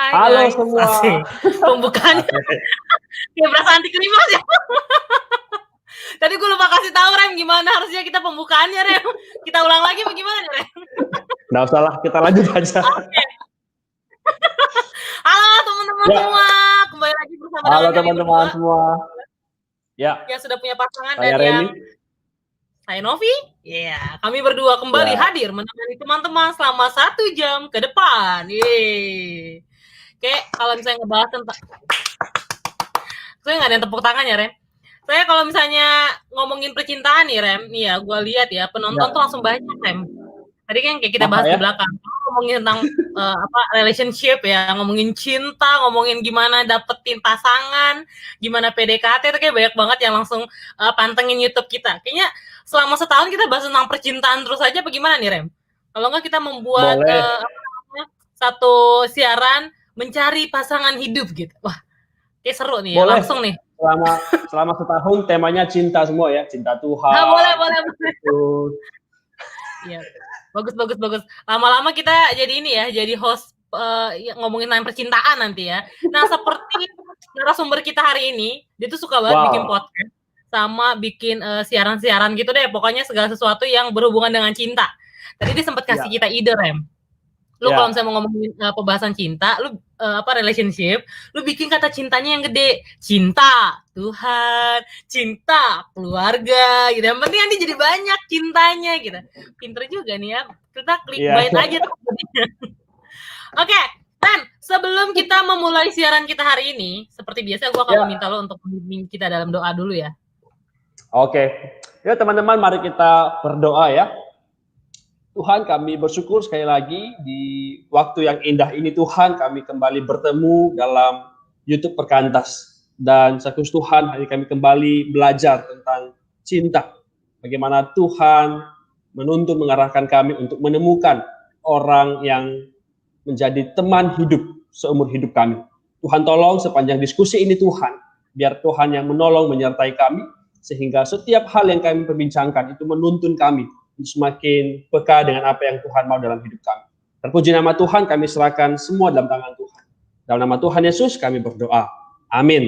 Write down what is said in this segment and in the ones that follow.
Hai Halo guys, semua. asik. Pembukaannya kayak berasa anti klimaks ya. Tadi gue lupa kasih tahu Rem gimana harusnya kita pembukaannya Rem. Kita ulang lagi bagaimana Rem? Nggak usah lah, kita lanjut aja. Oke. Halo teman-teman Ya. semua, kembali lagi bersama Halo dengan kami teman-teman berdua semua. Ya, yang sudah punya pasangan saya dan Reni. yang saya Novi. Ya, kami berdua kembali hadir menemani teman-teman selama 1 jam ke depan. Yeay. Oke, kalau misalnya ngebahas tentang saya nggak ada yang tepuk tangan ya, Rem. Saya kalau misalnya ngomongin percintaan nih, Rem, nih ya, gue lihat ya, penonton tuh langsung banyak, Rem. Tadi kan kayak kita bahas di belakang, ngomongin tentang relationship ya, ngomongin cinta, ngomongin gimana dapetin pasangan, gimana PDKT, itu kayak banyak banget yang langsung pantengin YouTube kita. Kayaknya selama setahun kita bahas tentang percintaan terus aja, bagaimana nih, Rem? Kalau nggak kita membuat satu siaran mencari pasangan hidup gitu. Wah, kayak seru nih ya, langsung nih. Selama setahun temanya cinta semua ya, cinta Tuhan. Boleh. Iya, bagus. Lama-lama kita jadi ini ya, jadi host ngomongin tentang percintaan nanti ya. Nah, seperti narasumber kita hari ini, dia tuh suka banget bikin podcast sama bikin siaran-siaran gitu deh. Pokoknya segala sesuatu yang berhubungan dengan cinta. Tadi dia sempat kasih kita ide, Rem. Lu kalau misalnya mau ngomongin pembahasan cinta, lu relationship, lu bikin kata cintanya yang gede. Cinta Tuhan, cinta keluarga gitu. Yang penting nanti jadi banyak cintanya gitu. Pinter juga nih ya. Kita clickbait aja tuh. Oke, Ren, sebelum kita memulai siaran kita hari ini, seperti biasa gue akan meminta lo untuk membimbing kita dalam doa dulu ya. Oke. Ya teman-teman, mari kita berdoa ya. Tuhan, kami bersyukur sekali lagi di waktu yang indah ini Tuhan, kami kembali bertemu dalam YouTube Perkantas. Dan sekus Tuhan, hari kami kembali belajar tentang cinta. Bagaimana Tuhan menuntun mengarahkan kami untuk menemukan orang yang menjadi teman hidup seumur hidup kami. Tuhan tolong sepanjang diskusi ini Tuhan, biar Tuhan yang menolong menyertai kami, sehingga setiap hal yang kami perbincangkan itu menuntun kami semakin peka dengan apa yang Tuhan mau dalam hidup kami. Terpuji nama Tuhan, kami serahkan semua dalam tangan Tuhan. Dalam nama Tuhan Yesus kami berdoa. Amin.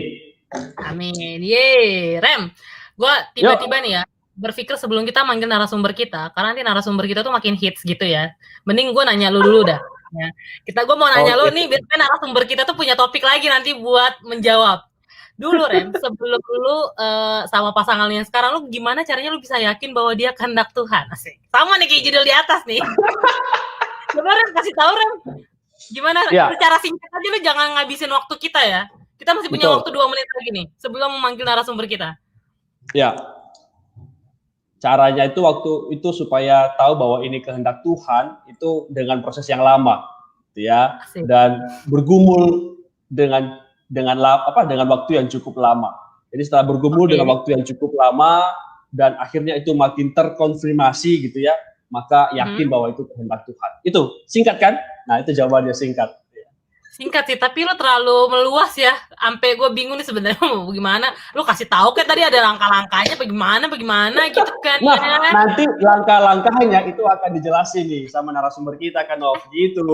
Amin. Yeay, Rem. Gue tiba-tiba nih ya, berpikir sebelum kita manggil narasumber kita, karena nanti narasumber kita tuh makin hits gitu ya. Mending gue nanya lu dulu dah. Ya. Gue mau nanya lu nih, biasanya narasumber kita tuh punya topik lagi nanti buat menjawab. Dulu Rem, sebelum lu sama pasangannya sekarang, lu gimana caranya lu bisa yakin bahwa dia kehendak Tuhan? Asik. Sama nih kayak judul di atas nih. Coba Rem, kasih tahu Rem. Gimana? Secara singkat aja lu jangan ngabisin waktu kita ya. Kita masih punya waktu 2 menit lagi nih sebelum memanggil narasumber kita. Ya. Caranya itu waktu itu supaya tahu bahwa ini kehendak Tuhan itu dengan proses yang lama, ya. Asik. Dan bergumul dengan waktu yang cukup lama. Jadi setelah bergumul dengan waktu yang cukup lama dan akhirnya itu makin terkonfirmasi gitu ya, maka yakin bahwa itu kehendak Tuhan. Itu singkat kan? Nah, itu jawabannya singkat. Singkat sih, tapi lo terlalu meluas ya. Sampai gue bingung nih sebenarnya mau gimana. Lo kasih tahu kan tadi ada langkah-langkahnya bagaimana gitu kan. Nah, ya. Nanti langkah-langkahnya itu akan dijelasin nih sama narasumber kita kan, gitu.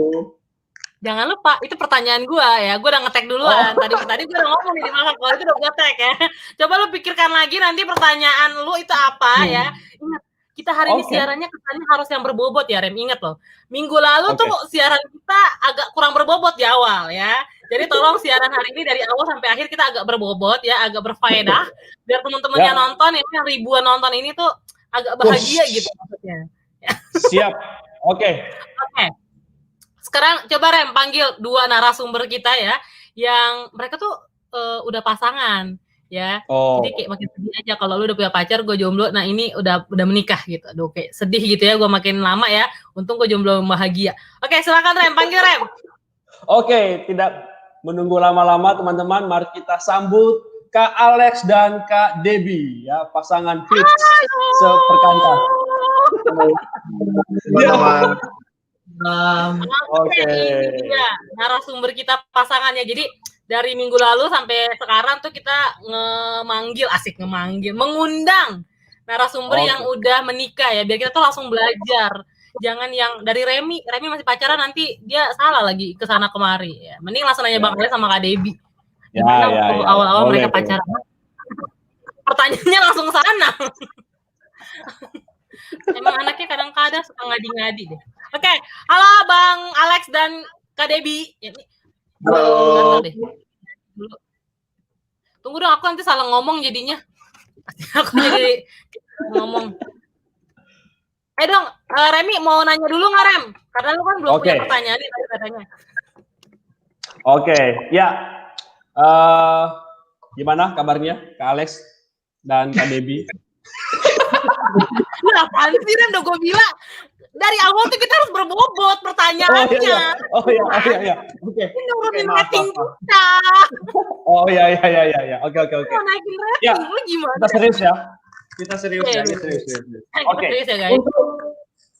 Jangan lupa, itu pertanyaan gue ya. Gue udah ngetek duluan. Tadi gue udah ngomong nih di belakang. Kalau itu udah gue tag ya. Coba lu pikirkan lagi nanti pertanyaan lu itu apa ya. Ingat, kita hari ini siarannya kesannya harus yang berbobot ya, Rem. Ingat loh. Minggu lalu tuh siaran kita agak kurang berbobot di awal ya. Jadi tolong siaran hari ini dari awal sampai akhir kita agak berbobot ya, agak berfaedah. Biar teman-teman yang nonton, ini yang ribuan nonton ini tuh agak bahagia gitu maksudnya. Siap. Oke. Sekarang coba Rem panggil 2 narasumber kita ya, yang mereka tuh udah pasangan ya. Jadi kayak makin sedih aja kalau lu udah punya pacar, gue jomblo. Nah ini udah menikah gitu. Aduh kayak sedih gitu ya, gue makin lama ya. Untung gue jomblo bahagia. Oke, silakan Rem, panggil Rem. Oke, tidak menunggu lama-lama teman-teman, mari kita sambut Kak Alex dan Kak Debbie ya, pasangan hits seperkantas. Iya, narasumber kita pasangannya. Jadi dari minggu lalu sampai sekarang tuh kita mengundang narasumber yang udah menikah ya, biar kita tuh langsung belajar jangan yang dari Remi masih pacaran nanti dia salah lagi ke sana kemari ya. Mending langsung nanya Bang Alex sama Kak Debbie. Gimana waktu awal-awal mereka pacaran? Pertanyaannya langsung ke sana. Emang anaknya kadang-kadang suka ngadi-ngadi deh. Oke, halo Bang Alex dan Kak Debbie. Ya, Halo. Tunggu dong, aku nanti salah ngomong jadinya. Aku jadi ngomong. Dong, Remi mau nanya dulu nggak Rem? Karena lu kan belum punya pertanyaan nih katanya. Oke, ya. Gimana kabarnya Kak Alex dan Kak Debbie? Lu apaan sih Rem? Udah gue bilang dari awal tuh kita harus berbobot pertanyaannya. Oh iya. Oke. Ini nurunin rating kita. Oh iya. Oke. Mau naikin rating, Ya, lu gimana? kita serius ya. Serius. Oke. Untuk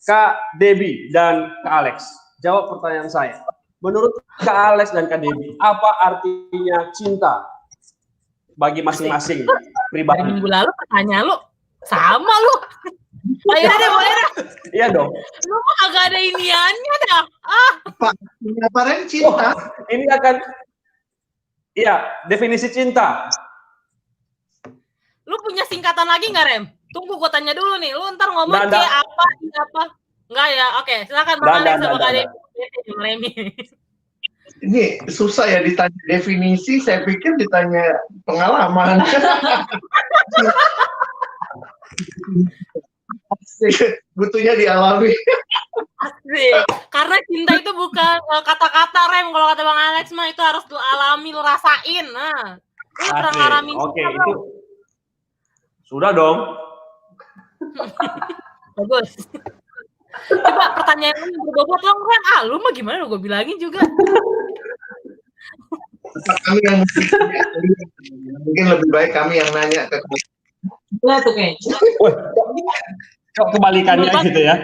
Kak Debbie dan Kak Alex, jawab pertanyaan saya. Menurut Kak Alex dan Kak Debbie, apa artinya cinta bagi masing-masing pribadi? Minggu lalu pertanyaan lu sama lu. Ayo deh, boleh dah. Iya dong. Lu mah agak ada iniannya dah. Apa Rem cinta? Ini akan, definisi cinta. Lu punya singkatan lagi nggak Rem? Tunggu gue tanya dulu nih. Lu ntar ngomong kayak apa? Enggak ya? Oke, silakan Bang Alex sama Kak Remi. Ini susah ya ditanya definisi, saya pikir ditanya pengalaman. Butuhnya dialami. Asik. Karena cinta itu bukan kata-kata Rem. Kalau kata Bang Alex mah itu harus lu alami, lu rasain. Nah, lu pernah ngalamin. Oke, itu sudah dong. Bagus. Coba pertanyaan lu berbobot dong Rem. Lu mah gimana gue bilangin juga. Kami yang mungkin lebih baik kami yang nanya ke Nah, tuh kayaknya. Kebalikannya gitu ya.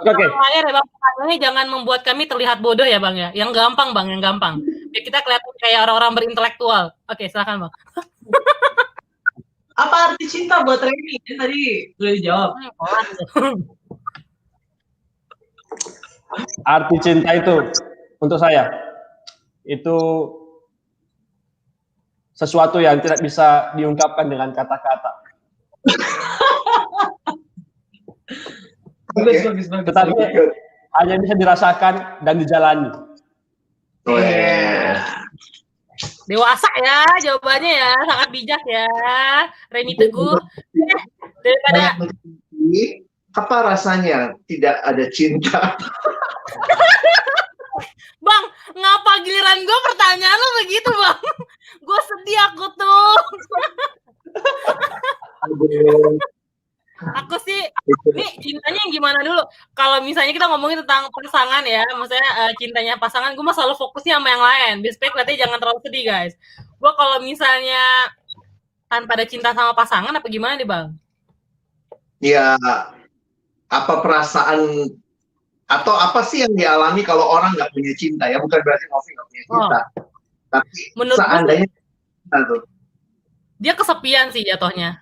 Oke. Pertanyaannya jangan membuat kami terlihat bodoh ya Bang ya. Yang gampang Bang, yang gampang. Biar kita kelihatan kayak orang-orang berintelektual. Oke, silakan Bang. Apa arti cinta buat Remi? Kan tadi udah dijawab. Arti cinta itu untuk saya itu sesuatu yang tidak bisa diungkapkan dengan kata-kata. Bagus. Tetapi hanya bisa dirasakan dan dijalani. Dewasa ya jawabannya ya, sangat bijak ya. Remi Teguh. Daripada apa rasanya tidak ada cinta? Bang, ngapa giliran gue pertanyaan lo begitu Bang? Gue sedih aku tuh. Aku sih, ini cintanya yang gimana dulu? Kalau misalnya kita ngomongin tentang pasangan ya, maksudnya cintanya pasangan, gue mah selalu fokusnya sama yang lain. Biar berarti jangan terlalu sedih guys. Gue kalau misalnya tanpa ada cinta sama pasangan, apa gimana nih Bang? Ya, apa perasaan atau apa sih yang dialami kalau orang nggak punya cinta ya? Bukan berarti Novi nggak punya cinta, tapi menurut seandainya tuh. Dia kesepian sih jatuhnya.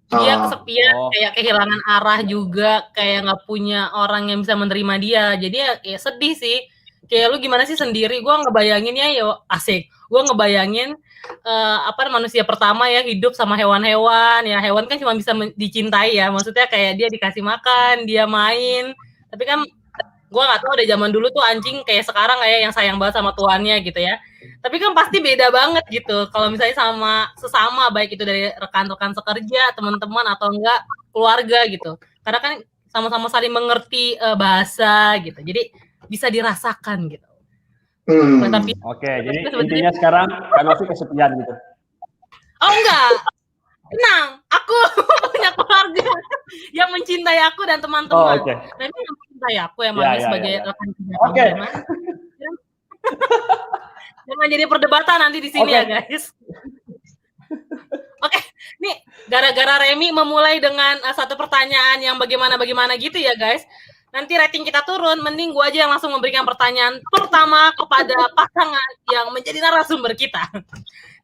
Dia kesepian, kayak kehilangan arah juga, kayak nggak punya orang yang bisa menerima dia. Jadi ya sedih sih. Kayak lu gimana sih sendiri? Gue ngebayanginnya ya asik. Gue ngebayangin manusia pertama ya hidup sama hewan-hewan. Ya hewan kan cuma bisa dicintai ya. Maksudnya kayak dia dikasih makan, dia main. Tapi kan gue nggak tahu dari zaman dulu tuh anjing kayak sekarang kayak yang sayang banget sama tuannya gitu ya. Tapi kan pasti beda banget gitu. Kalau misalnya sama sesama, baik itu dari rekan-rekan sekerja, teman-teman atau enggak keluarga gitu. Karena kan sama-sama saling mengerti bahasa gitu. Jadi bisa dirasakan gitu. Tapi, Oke, jadi intinya sekarang Kak Novi kesepian gitu. Oh enggak. Tenang, aku punya keluarga yang mencintai aku dan teman-teman. Dan yang mencintai aku yang sebagai rekan kerja. Oke. Jangan jadi perdebatan nanti di sini ya guys. Oke, nih gara-gara Remi memulai dengan satu pertanyaan yang bagaimana gitu ya guys. Nanti rating kita turun, mending gue aja yang langsung memberikan pertanyaan pertama kepada pasangan yang menjadi narasumber kita.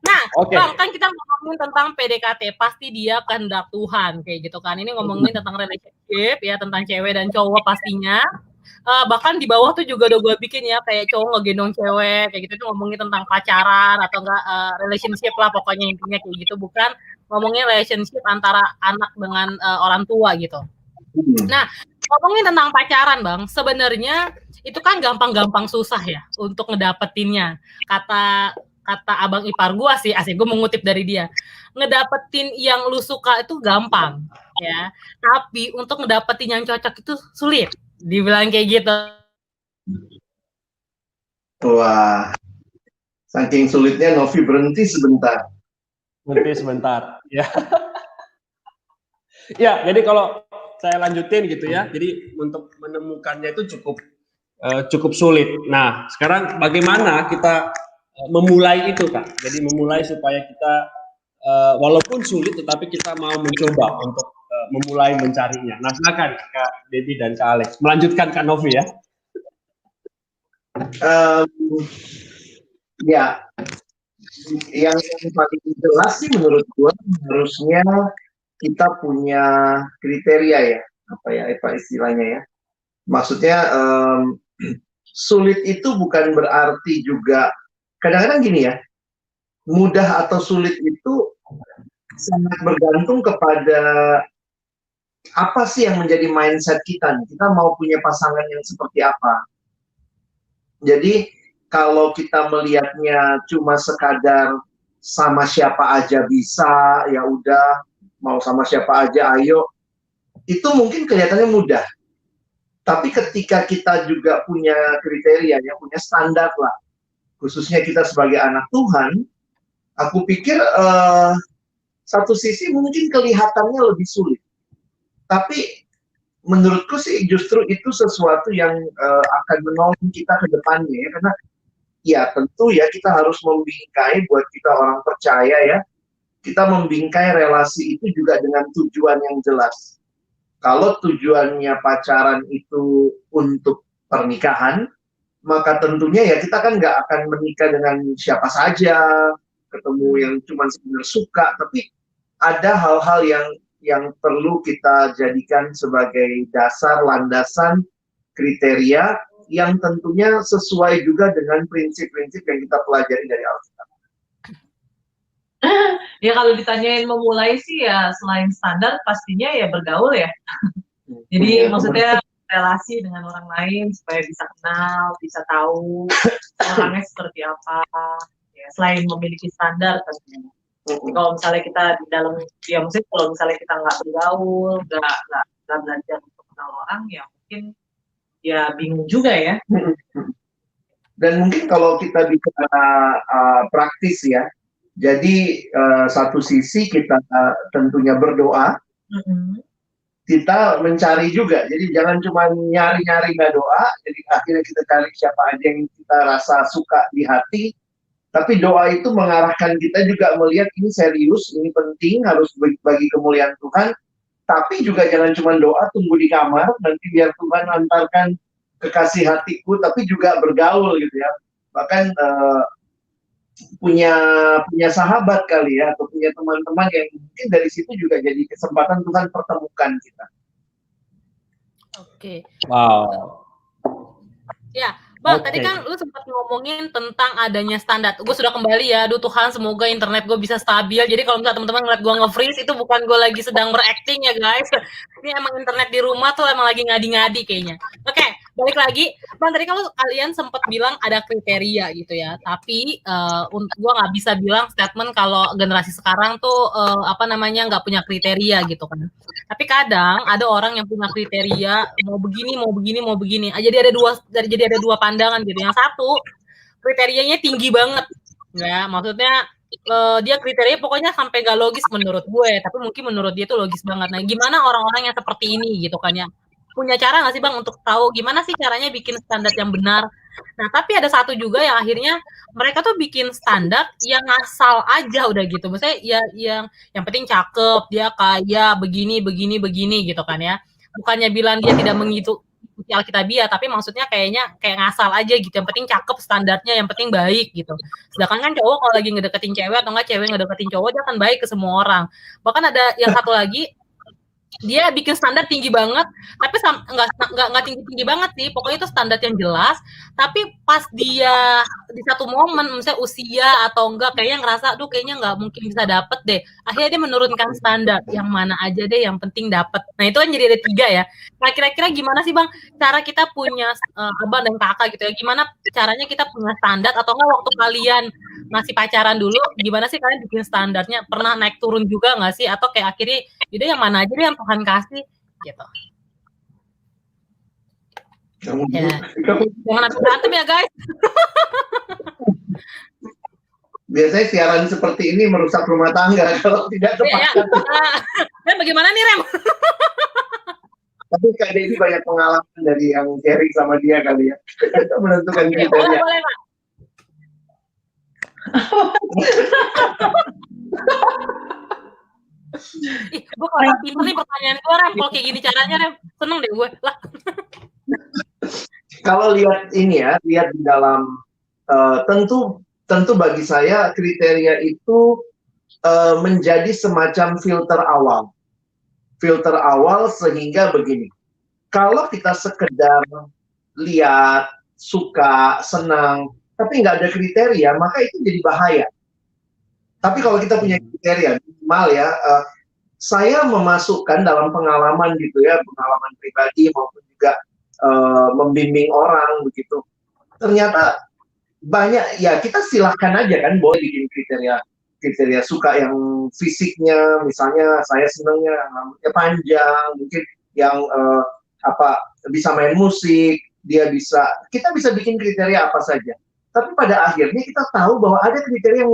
Nah, Oke. Bang, kan kita ngomongin tentang PDKT, pasti dia kehendak Tuhan, kayak gitu kan. Ini ngomongin tentang relationship, ya, tentang cewek dan cowok pastinya. Bahkan di bawah tuh juga udah gue bikin ya, kayak cowok ngegendong cewek, kayak gitu tuh ngomongin tentang pacaran, atau enggak relationship lah, pokoknya intinya kayak gitu. Bukan ngomongin relationship antara anak dengan orang tua gitu. Nah, ngomongin tentang pacaran, Bang, sebenarnya itu kan gampang-gampang susah ya untuk ngedapetinnya. Kata abang ipar gua sih, asik gue mengutip dari dia. Ngedapetin yang lu suka itu gampang, ya. Tapi untuk ngedapetin yang cocok itu sulit. Dibilang kayak gitu. Wah, saking sulitnya Novi berhenti sebentar. Ya. Ya, jadi kalau saya lanjutin gitu ya. Jadi untuk menemukannya itu cukup sulit. Nah, sekarang bagaimana kita memulai itu, Kak? Jadi memulai supaya kita walaupun sulit tetapi kita mau mencoba untuk memulai mencarinya. Nah, silakan Kak Debbie dan Kak Alex. Melanjutkan Kak Novi ya. Ya, yang paling jelas sih menurut gua harusnya kita punya kriteria ya, apa istilahnya ya. Maksudnya sulit itu bukan berarti juga, kadang-kadang gini ya, mudah atau sulit itu sangat bergantung kepada apa sih yang menjadi mindset kita. Kita mau punya pasangan yang seperti apa. Jadi kalau kita melihatnya cuma sekadar sama siapa aja bisa, ya udah mau sama siapa aja ayo, itu mungkin kelihatannya mudah. Tapi ketika kita juga punya kriteria, ya punya standar lah, khususnya kita sebagai anak Tuhan, aku pikir satu sisi mungkin kelihatannya lebih sulit. Tapi menurutku sih justru itu sesuatu yang akan menolong kita ke depannya ya. Karena ya tentu ya kita harus membingkai buat kita orang percaya ya. Kita membingkai relasi itu juga dengan tujuan yang jelas. Kalau tujuannya pacaran itu untuk pernikahan, maka tentunya ya kita kan nggak akan menikah dengan siapa saja, ketemu yang cuma sekedar suka, tapi ada hal-hal yang perlu kita jadikan sebagai dasar, landasan, kriteria yang tentunya sesuai juga dengan prinsip-prinsip yang kita pelajari dari Alkitab. Ya kalau ditanyain memulai sih ya selain standar pastinya ya bergaul ya. Jadi maksudnya relasi dengan orang lain supaya bisa kenal, bisa tahu orangnya seperti apa. Ya, selain memiliki standar tentunya. Kalau misalnya kita di dalam, ya maksudnya kalau misalnya kita nggak bergaul, nggak belajar untuk kenal orang, ya mungkin ya bingung juga ya. Dan mungkin kalau kita bicara praktis ya, jadi satu sisi kita tentunya berdoa, kita mencari juga. Jadi jangan cuma nyari-nyari nggak doa, jadi akhirnya kita cari siapa aja yang kita rasa suka di hati, tapi doa itu mengarahkan kita juga melihat ini serius, ini penting, harus bagi kemuliaan Tuhan, tapi juga jangan cuma doa, tunggu di kamar, nanti biar Tuhan antarkan kekasih hatiku, tapi juga bergaul gitu ya. Bahkan punya sahabat kali ya, atau punya teman-teman yang mungkin dari situ juga jadi kesempatan Tuhan pertemukan kita. Oke. Wow. Ya, Bang, tadi kan lu sempat ngomongin tentang adanya standar. Gue sudah kembali ya, aduh Tuhan, semoga internet gue bisa stabil. Jadi kalau misalnya teman-teman ngeliat gue nge-freeze, itu bukan gue lagi sedang berakting ya guys. Ini emang internet di rumah tuh emang lagi ngadi-ngadi kayaknya. Oke, balik lagi. Bang, tadi kalau kalian sempat bilang ada kriteria gitu ya. Tapi gue nggak bisa bilang statement kalau generasi sekarang tuh nggak punya kriteria gitu kan. Tapi kadang ada orang yang punya kriteria mau begini. Jadi ada dua pandangan gitu. Yang satu kriterianya tinggi banget, ya maksudnya dia kriteria pokoknya sampai gak logis menurut gue, tapi mungkin menurut dia tuh logis banget. Nah, gimana orang-orang yang seperti ini gitu kan ya? Punya cara nggak sih Bang untuk tahu gimana sih caranya bikin standar yang benar? Nah, tapi ada satu juga yang akhirnya mereka tuh bikin standar yang asal aja udah gitu. Maksudnya ya yang penting cakep, dia kaya, begini gitu kan ya. Bukannya bilang dia tidak mengikuti Alkitabiah, tapi maksudnya kayaknya kayak ngasal aja gitu. Yang penting cakep standarnya, yang penting baik gitu. Sedangkan kan cowok kalau lagi ngedeketin cewek atau enggak cewek ngedeketin cowok, dia akan baik ke semua orang. Bahkan ada yang satu lagi, dia bikin standar tinggi banget, tapi nggak tinggi banget sih. Pokoknya itu standar yang jelas. Tapi pas dia di satu momen, misalnya usia atau enggak, kayaknya ngerasa, aduh kayaknya nggak mungkin bisa dapet deh. Akhirnya dia menurunkan standar, yang mana aja deh, yang penting dapet. Nah itu kan jadi ada 3 ya. Nah kira-kira gimana sih Bang, cara kita punya abang dan kakak gitu ya? Gimana caranya kita punya standar atau enggak waktu kalian masih pacaran dulu, gimana sih kalian bikin standarnya? Pernah naik turun juga nggak sih? Atau kayak akhirnya jadi yang mana aja deh yang Tuhan kasih gitu. Ya. Jangan ada berantem ya guys. Biasanya siaran seperti ini merusak rumah tangga kalau tidak tepat. Dan bagaimana nih Rem? Tapi Kak Dedi banyak pengalaman dari yang sharing sama dia kali ya. Menentukan Ya, kriteria. boleh Pak. Ih, gue kalau pinter nih pertanyaan gue Rem, kalau kayak gini caranya Rem, seneng deh gue lah. Kalau lihat ini ya, lihat di dalam tentu bagi saya kriteria itu menjadi semacam filter awal sehingga begini, kalau kita sekedar lihat, suka, senang, tapi nggak ada kriteria, maka itu jadi bahaya. Tapi kalau kita punya kriteria minimal ya, saya memasukkan dalam pengalaman gitu ya, pengalaman pribadi maupun juga membimbing orang begitu. Ternyata banyak ya, kita silahkan aja kan, boleh bikin kriteria suka yang fisiknya, misalnya saya senangnya rambutnya panjang, mungkin yang bisa main musik, kita bisa bikin kriteria apa saja. Tapi pada akhirnya kita tahu bahwa ada kriteria yang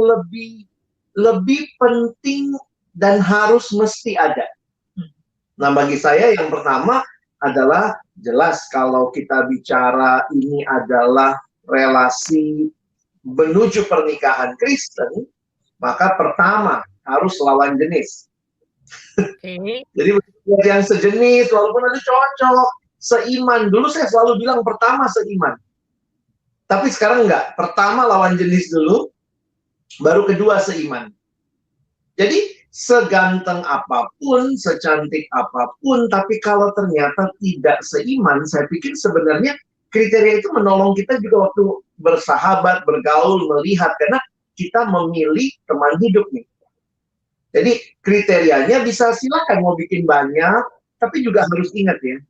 lebih penting dan harus mesti ada. Nah, bagi saya yang pertama adalah jelas kalau kita bicara ini adalah relasi menuju pernikahan Kristen, maka pertama harus lawan jenis. Okay. Jadi yang sejenis, walaupun ada cocok, seiman. Dulu saya selalu bilang pertama seiman. Tapi sekarang enggak. Pertama lawan jenis dulu, baru kedua seiman. Jadi seganteng apapun, secantik apapun, tapi kalau ternyata tidak seiman, saya pikir sebenarnya kriteria itu menolong kita juga waktu bersahabat, bergaul, melihat, karena kita memilih teman hidup nih. Jadi kriterianya bisa silakan mau bikin banyak, tapi juga harus ingat ya,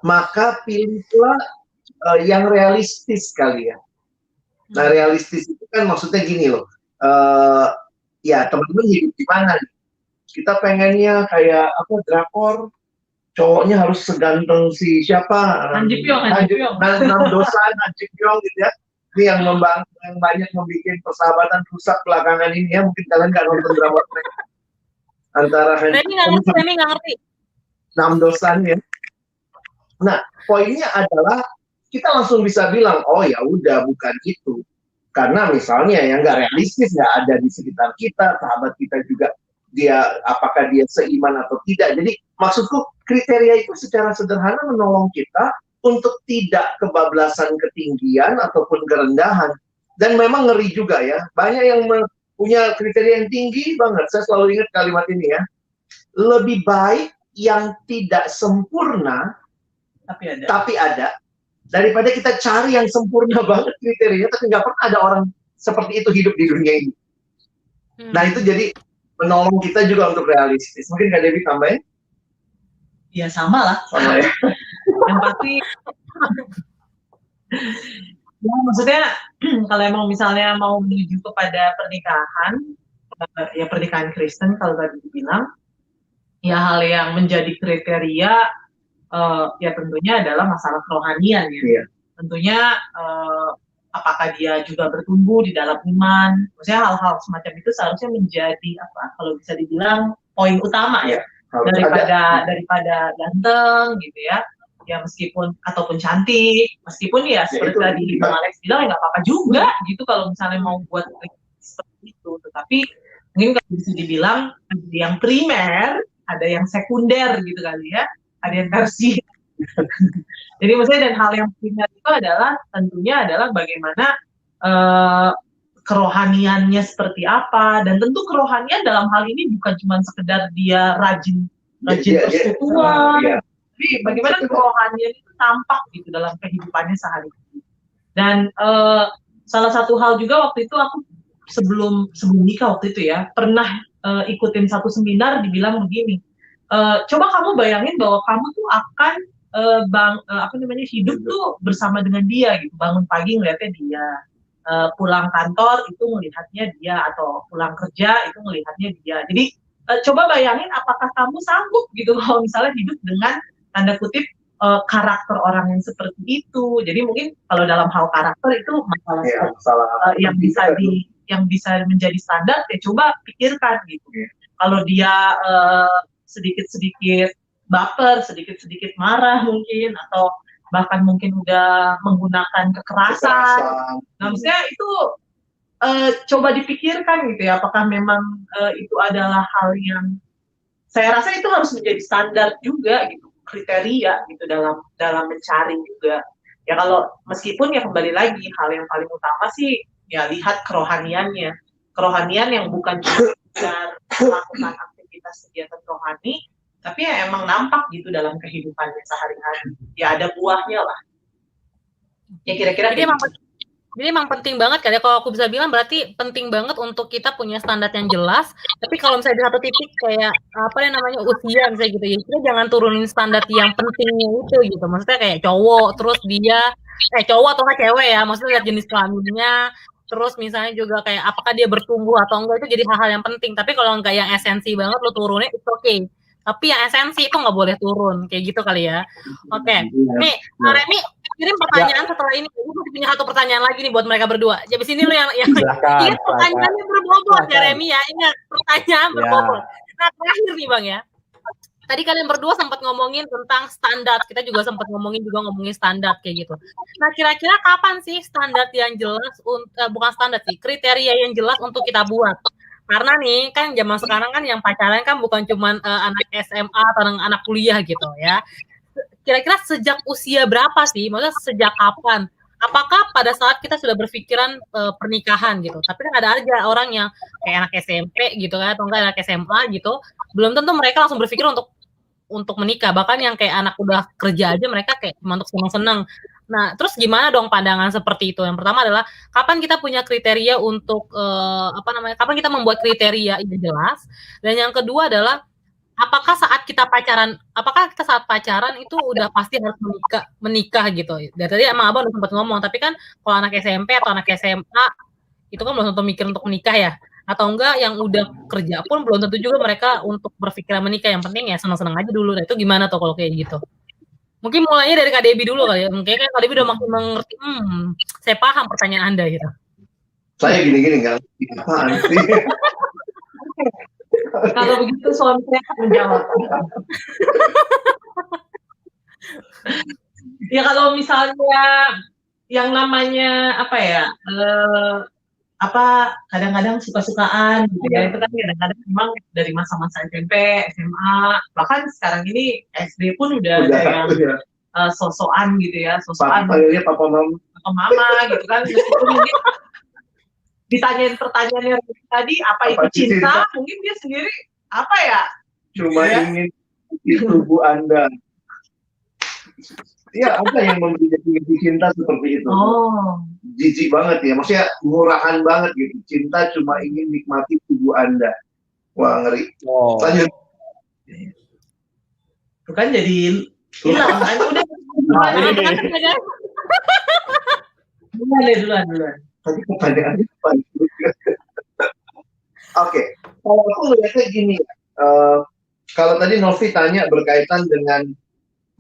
maka pilihlah yang realistis kali ya. Nah, realistis itu kan maksudnya gini loh, ya teman-teman hidup di mana? Kita pengennya kayak drakor, cowoknya harus seganteng si siapa? Han Ji Pyong. Namdosan, Han Ji Pyong gitu ya. Ini yang banyak membuat persahabatan rusak belakangan ini ya. Mungkin kalian nggak nonton drama antara Han Ji Pyong nggak ngerti. Namdosan ya. Nah, poinnya adalah kita langsung bisa bilang, oh ya udah bukan itu. Karena misalnya yang nggak realistis nggak ada di sekitar kita, sahabat kita juga apakah dia seiman atau tidak. Jadi maksudku kriteria itu secara sederhana menolong kita untuk tidak kebablasan ketinggian ataupun kerendahan. Dan memang ngeri juga ya, banyak yang punya kriteria yang tinggi banget. Saya selalu ingat kalimat ini ya, lebih baik yang tidak sempurna tapi ada daripada kita cari yang sempurna banget kriterianya, tapi nggak pernah ada orang seperti itu hidup di dunia ini. Nah itu jadi menolong kita juga untuk realistis. Mungkin Kak Devi tambahin? Ya sama lah. Sama ya. Empati. Ya maksudnya kalau emang misalnya mau menuju kepada pernikahan, ya pernikahan Kristen kalau tadi dibilang, ya hal yang menjadi kriteria ya tentunya adalah masalah kerohanian ya. Iya. Tentunya apakah dia juga bertumbuh di dalam iman. Maksudnya hal-hal semacam itu seharusnya menjadi kalau bisa dibilang poin utama ya. Daripada ganteng gitu ya. Ya meskipun ataupun cantik, meskipun ya seperti tadi Bang Alex bilang ya nggak apa-apa juga gitu kalau misalnya mau buat seperti itu. Tetapi mungkin kalau bisa dibilang ada yang primer, ada yang sekunder gitu kali ya. Ada yang tersier. Jadi maksudnya dan hal yang primer itu adalah tentunya adalah bagaimana kerohaniannya seperti apa, dan tentu kerohanian dalam hal ini bukan cuma sekedar dia rajin persekutuan, tapi bagaimana kerohanian itu tampak gitu dalam kehidupannya sehari-hari. Dan salah satu hal juga waktu itu aku sebelum nikah waktu itu ya pernah ikutin satu seminar, dibilang begini, coba kamu bayangin bahwa kamu tuh akan hidup tuh bersama dengan dia gitu, bangun pagi ngeliatnya dia, pulang kantor itu melihatnya dia, atau pulang kerja itu melihatnya dia. Jadi coba bayangin apakah kamu sanggup gitu kalau misalnya hidup dengan tanda kutip karakter orang yang seperti itu. Jadi mungkin kalau dalam hal karakter itu masalah yang bisa menjadi standar, ya coba pikirkan gitu. Kalau dia sedikit-sedikit baper, sedikit-sedikit marah mungkin, atau bahkan mungkin udah menggunakan kekerasan. Nah, maksudnya itu coba dipikirkan gitu ya, apakah memang itu adalah hal yang saya rasa itu harus menjadi standar juga gitu, kriteria gitu dalam mencari juga. Ya kalau meskipun ya kembali lagi hal yang paling utama sih ya lihat kerohaniannya. Kerohanian yang bukan cuma melakukan aktivitas kegiatan rohani, tapi ya emang nampak gitu dalam kehidupannya sehari-hari. Ya ada buahnya lah. Ya kira-kira jadi emang penting banget kan ya, kalau aku bisa bilang berarti penting banget untuk kita punya standar yang jelas. Tapi kalau misalnya di satu titik kayak apa yang namanya usia misalnya gitu ya, kita jangan turunin standar yang pentingnya itu gitu. Maksudnya kayak cowok, terus dia cowok atau nggak cewek ya, maksudnya lihat jenis kelaminnya, terus misalnya juga kayak apakah dia bertumbuh atau enggak, itu jadi hal-hal yang penting. Tapi kalau nggak yang esensi banget lo turunin, it's okay. Tapi yang esensi itu nggak boleh turun, kayak gitu kali ya. Oke. Nih, Remi kirim pertanyaan setelah ini. Gue masih punya satu pertanyaan lagi nih buat mereka berdua. Jadi sini lo yang ini pertanyaannya berbobot ya Remi ya. Ini pertanyaan berbobot. Nah, terakhir nih Bang ya. Tadi kalian berdua sempat ngomongin tentang standar. Kita juga sempat ngomongin standar kayak gitu. Nah, kira-kira kapan sih standar yang jelas, bukan standar sih, kriteria yang jelas untuk kita buat? Karena nih kan zaman sekarang kan yang pacaran kan bukan cuma anak SMA atau anak kuliah gitu ya. Kira-kira sejak usia berapa sih? Maksudnya sejak kapan? Apakah pada saat kita sudah berpikiran pernikahan gitu? Tapi kan ada aja orang yang kayak anak SMP gitu kan, atau enggak anak SMA gitu, belum tentu mereka langsung berpikir untuk menikah. Bahkan yang kayak anak udah kerja aja mereka kayak cuma untuk senang-senang. Nah, terus gimana dong pandangan seperti itu? Yang pertama adalah kapan kita punya kriteria untuk kapan kita membuat kriteria yang jelas? Dan yang kedua adalah apakah saat saat pacaran itu udah pasti harus menikah gitu? Dari tadi emang Abang udah sempat ngomong, tapi kan kalau anak SMP atau anak SMA itu kan belum tentu mikir untuk menikah ya. Atau enggak yang udah kerja pun belum tentu juga mereka untuk berpikiran menikah. Yang penting ya senang-senang aja dulu. Nah, itu gimana tuh kalau kayak gitu? Mungkin mulainya dari Kak Debbie dulu kali ya. Mungkin kan Kak Debbie udah makin mengerti. Saya paham pertanyaan Anda gitu. Saya gini-gini nggak apaan sih. Kalau begitu suami saya akan menjawab. Ya kalau misalnya yang namanya kadang-kadang suka-sukaan gitu ya, itu kan kadang-kadang memang dari masa-masa SMP, SMA, bahkan sekarang ini SD pun udah ada yang sosokan gitu ya, sosokan papa mama gitu kan. Meskipun mungkin ditanyain pertanyaannya tadi apa itu cinta, mungkin dia sendiri cuma ingin di tubuh Anda. Ya, apa yang memberi definisi cinta seperti itu? Jijik banget ya, maksudnya murahan banget gitu. Cinta cuma ingin nikmati tubuh Anda. Wah, ngeri. Lanjut. Bukan jadi hilang kan? Udah duluan. Tadi pertanyaannya apa? Oke, kalau aku melihatnya gini, kalau tadi Novi tanya berkaitan dengan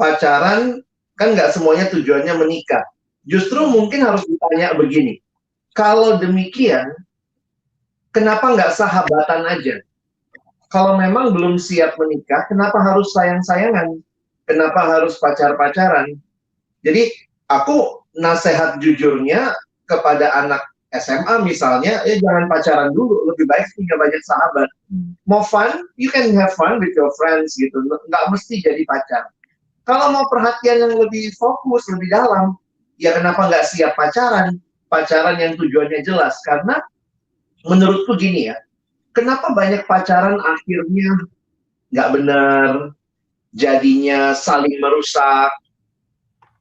pacaran, kan nggak semuanya tujuannya menikah. Justru mungkin harus ditanya begini, kalau demikian, kenapa nggak sahabatan aja? Kalau memang belum siap menikah, kenapa harus sayang-sayangan? Kenapa harus pacar-pacaran? Jadi, aku nasihat jujurnya kepada anak SMA misalnya, ya jangan pacaran dulu, lebih baik punya banyak sahabat. Mau fun, you can have fun with your friends gitu, nggak mesti jadi pacar. Kalau mau perhatian yang lebih fokus, lebih dalam, ya kenapa nggak siap pacaran? Pacaran yang tujuannya jelas. Karena menurutku gini ya, kenapa banyak pacaran akhirnya nggak benar, jadinya saling merusak,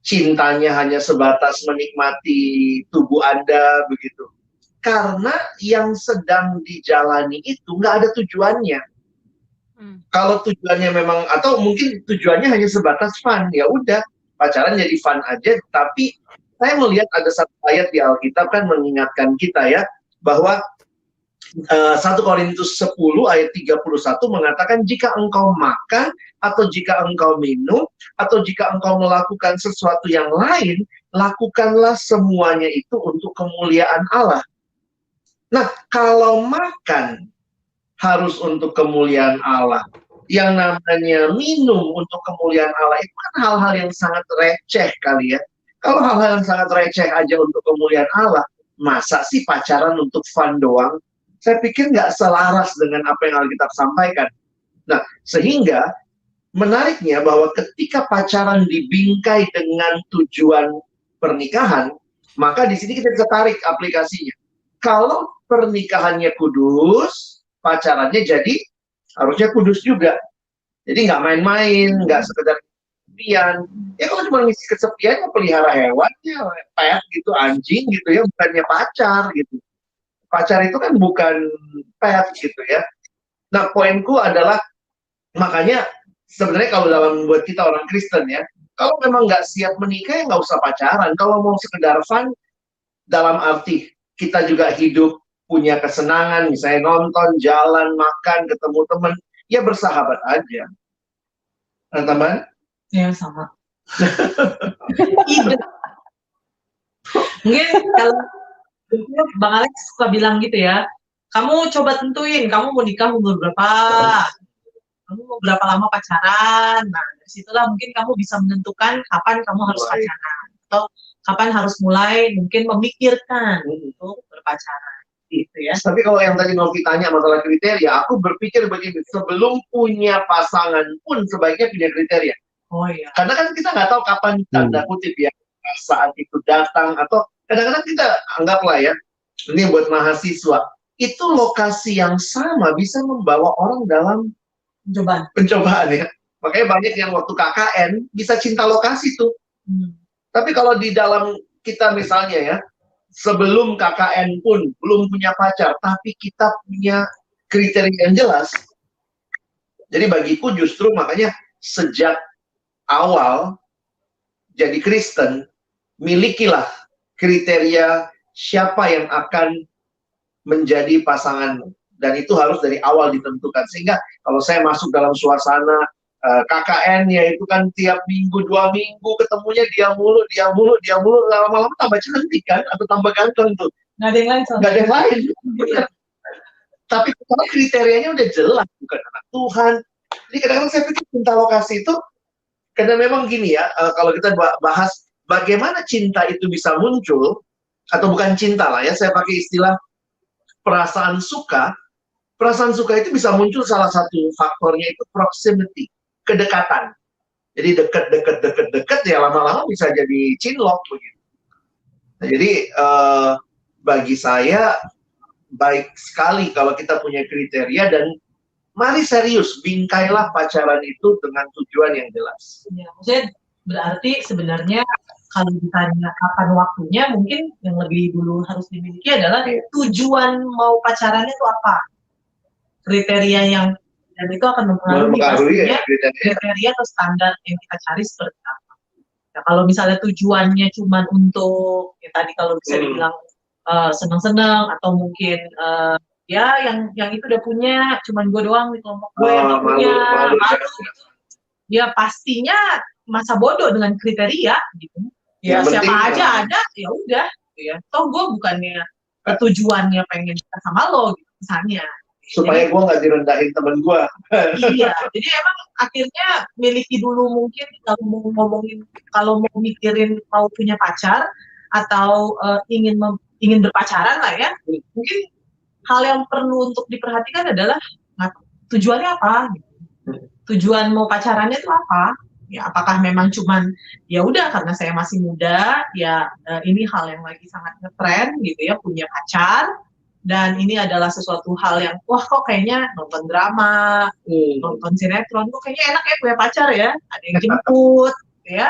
cintanya hanya sebatas menikmati tubuh Anda, begitu. Karena yang sedang dijalani itu nggak ada tujuannya. Kalau tujuannya memang, atau mungkin tujuannya hanya sebatas fun, ya udah, pacaran jadi fun aja. Tapi saya melihat ada satu ayat di Alkitab kan mengingatkan kita ya, bahwa 1 Korintus 10 ayat 31 mengatakan, jika engkau makan, atau jika engkau minum, atau jika engkau melakukan sesuatu yang lain, lakukanlah semuanya itu untuk kemuliaan Allah. Nah, kalau makan harus untuk kemuliaan Allah, yang namanya minum untuk kemuliaan Allah, itu kan hal-hal yang sangat receh kali ya. Kalau hal-hal yang sangat receh aja untuk kemuliaan Allah, masa sih pacaran untuk fun doang? Saya pikir nggak selaras dengan apa yang Alkitab sampaikan. Nah, sehingga menariknya bahwa ketika pacaran dibingkai dengan tujuan pernikahan, maka di sini kita bisa tarik aplikasinya. Kalau pernikahannya kudus, pacarannya jadi harusnya kudus juga. Jadi nggak main-main, nggak sekedar kesepian. Ya kalau cuma ngisi kesepian, ya pelihara hewan, ya pet gitu, anjing gitu ya, bukannya pacar gitu. Pacar itu kan bukan pet gitu ya. Nah, poinku adalah, makanya sebenarnya kalau dalam buat kita orang Kristen ya, kalau memang nggak siap menikah ya nggak usah pacaran. Kalau mau sekedar fun, dalam arti kita juga hidup punya kesenangan, misalnya nonton, jalan, makan, ketemu teman, ya bersahabat aja. Nah, teman? Ya, sama. Ide. Mungkin kalau Bang Alex suka bilang gitu ya, kamu coba tentuin, kamu mau nikah umur berapa, kamu mau berapa lama pacaran. Nah, dari situlah mungkin kamu bisa menentukan kapan kamu harus pacaran, atau kapan harus mulai mungkin memikirkan untuk berpacaran, gitu ya. Tapi kalau yang tadi Novi tanya masalah kriteria, aku berpikir begini, sebelum punya pasangan pun sebaiknya punya kriteria. Oh iya. Karena kan kita nggak tahu kapan, tanda kutip ya, saat itu datang, atau kadang-kadang kita anggaplah ya, ini buat mahasiswa, itu lokasi yang sama bisa membawa orang dalam pencobaan ya. Makanya banyak yang waktu KKN bisa cinta lokasi tuh. Tapi kalau di dalam kita misalnya ya, sebelum KKN pun belum punya pacar, tapi kita punya kriteria yang jelas. Jadi bagiku justru makanya sejak awal jadi Kristen, milikilah kriteria siapa yang akan menjadi pasanganmu. Dan itu harus dari awal ditentukan. Sehingga kalau saya masuk dalam suasana KKN, ya itu kan tiap minggu, 2 minggu ketemunya dia mulu, lama-lama tambah cantik kan, atau tambah ganteng tuh. Nggak ada yang lain. Nggak ada yang lain. Tapi kalau kriterianya udah jelas, bukan anak Tuhan. Jadi kadang-kadang saya pikir cinta lokasi itu, karena memang gini ya, kalau kita bahas bagaimana cinta itu bisa muncul, atau bukan cinta lah ya, saya pakai istilah perasaan suka. Perasaan suka itu bisa muncul, salah satu faktornya itu proximity, kedekatan. Jadi deket, ya lama-lama bisa jadi cinlok begitu. Nah, jadi bagi saya baik sekali kalau kita punya kriteria, dan mari serius, bingkailah pacaran itu dengan tujuan yang jelas. Ya, maksudnya berarti sebenarnya kalau ditanya kapan waktunya, mungkin yang lebih dulu harus dimiliki adalah tujuan mau pacarannya itu apa, kriteria yang, dan itu akan mempengaruhi pastinya ya, kriteria atau standar yang kita cari seperti apa. Nah, kalau misalnya tujuannya cuma untuk ya tadi kalau bisa dibilang senang-senang, atau mungkin ya yang itu udah punya, cuman gue doang di kelompok gue yang punya, malu gitu. Ya pastinya masa bodoh dengan kriteria gitu. Ya siapa aja ada, ya udah ya. Toh gue bukannya tujuannya pengen kita sama lo gitu misalnya. Supaya gue nggak direndahin temen gue. Iya, jadi emang akhirnya miliki dulu mungkin kalau mau ngomongin, kalau mau mikirin mau punya pacar atau ingin berpacaran lah ya, mungkin hal yang perlu untuk diperhatikan adalah tujuannya apa? Tujuan mau pacarannya itu apa? Ya, apakah memang cuman ya udah karena saya masih muda, ya ini hal yang lagi sangat ngetren gitu ya, punya pacar, dan ini adalah sesuatu hal yang wah kok kayaknya nonton drama, nonton sinetron, kok kayaknya enak ya punya pacar ya, ada yang jemput, gitu ya,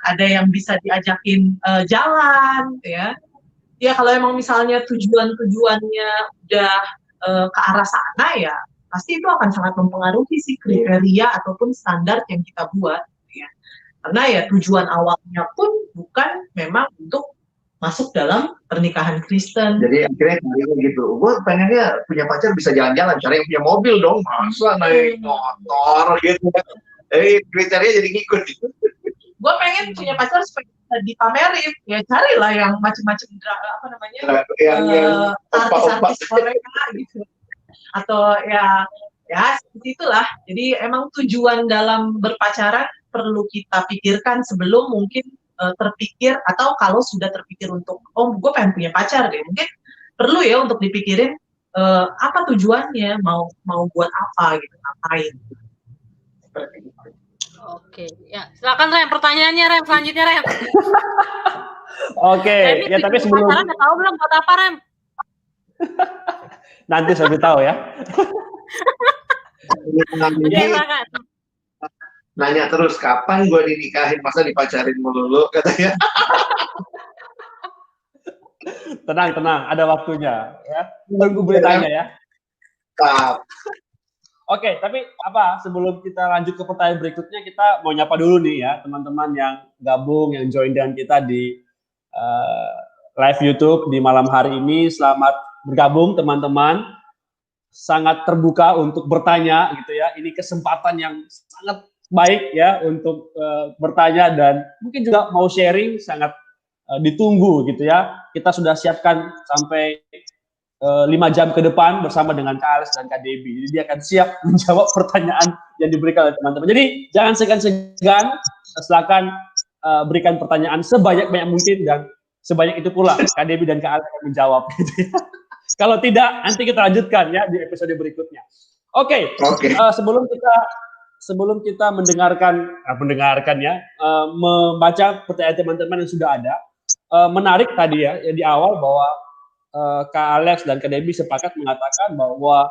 ada yang bisa diajakin jalan, gitu ya. Ya kalau emang misalnya tujuannya udah ke arah sana ya pasti itu akan sangat mempengaruhi sih kriteria ataupun standar yang kita buat ya. Karena ya tujuan awalnya pun bukan memang untuk masuk dalam pernikahan Kristen. Jadi akhirnya cari gitu. Gue pengennya punya pacar bisa jalan-jalan, cari yang punya mobil dong, masa naik motor gitu. Kriteria jadi ngikut. Gue pengen punya pacar supaya bisa dipamerin, ya carilah yang macam-macam apa namanya artis-artis Korea gitu. Atau ya seperti itulah. Jadi emang tujuan dalam berpacaran perlu kita pikirkan sebelum mungkin terpikir, atau kalau sudah terpikir untuk gue pengen punya pacar deh, mungkin perlu ya untuk dipikirin apa tujuannya, mau buat apa gitu, ngapain. Seperti itu. Oke, ya silakan Rem, pertanyaannya Rem, selanjutnya Rem. Oke, ya tapi sebelum pacaran udah tahu belum buat apa Rem? nanti saya tahu ya. Nanya terus kapan gue dinikahin, masa dipacarin melulu katanya. Tenang, ada waktunya ya. Tunggu beritanya ya. Oke, tapi sebelum kita lanjut ke pertanyaan berikutnya, kita mau nyapa dulu nih ya teman-teman yang gabung, yang join dengan kita di live YouTube di malam hari ini. Selamat bergabung teman-teman. Sangat terbuka untuk bertanya gitu ya. Ini kesempatan yang sangat baik ya untuk bertanya, dan mungkin juga mau sharing, sangat ditunggu gitu ya. Kita sudah siapkan sampai 5 jam ke depan bersama dengan Kak Alex dan Kak Debbie. Jadi dia akan siap menjawab pertanyaan yang diberikan oleh teman-teman. Jadi jangan segan-segan, silakan berikan pertanyaan sebanyak-banyak mungkin, dan sebanyak itu pula Kak Debbie dan Kak Alex akan menjawab gitu ya. Kalau tidak, nanti kita lanjutkan ya di episode berikutnya. Oke. Sebelum kita mendengarkan ya, membaca pertanyaan teman-teman yang sudah ada, menarik tadi ya di awal bahwa Kak Alex dan Kak Debbie sepakat mengatakan bahwa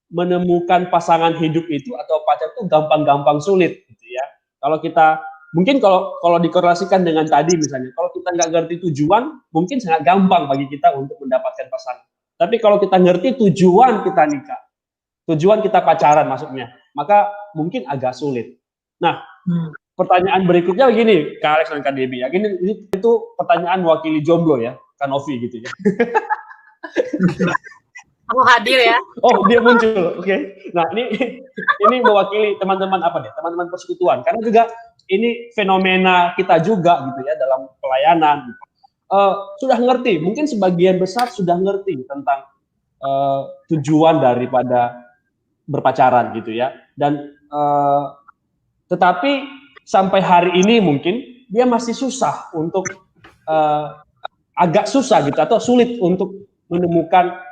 menemukan pasangan hidup itu atau pacar itu gampang-gampang sulit gitu ya. Kalau kita mungkin kalau dikorelasikan dengan tadi misalnya, kalau kita nggak ngerti tujuan, mungkin sangat gampang bagi kita untuk mendapatkan pasangan. Tapi kalau kita ngerti tujuan kita nikah, tujuan kita pacaran maksudnya, maka mungkin agak sulit. Nah, pertanyaan berikutnya begini, Kak Alex dan Kak Debbie ya. Itu pertanyaan wakili jomblo ya, Kak Novi gitu ya. Aku hadir ya. Oh, dia muncul. Oke. Nah, ini mewakili teman-teman teman-teman persekutuan, karena juga ini fenomena kita juga gitu ya dalam pelayanan. Sudah ngerti, mungkin sebagian besar sudah ngerti tentang tujuan daripada berpacaran gitu ya. Dan tetapi sampai hari ini mungkin dia masih susah untuk agak susah gitu, atau sulit untuk menemukan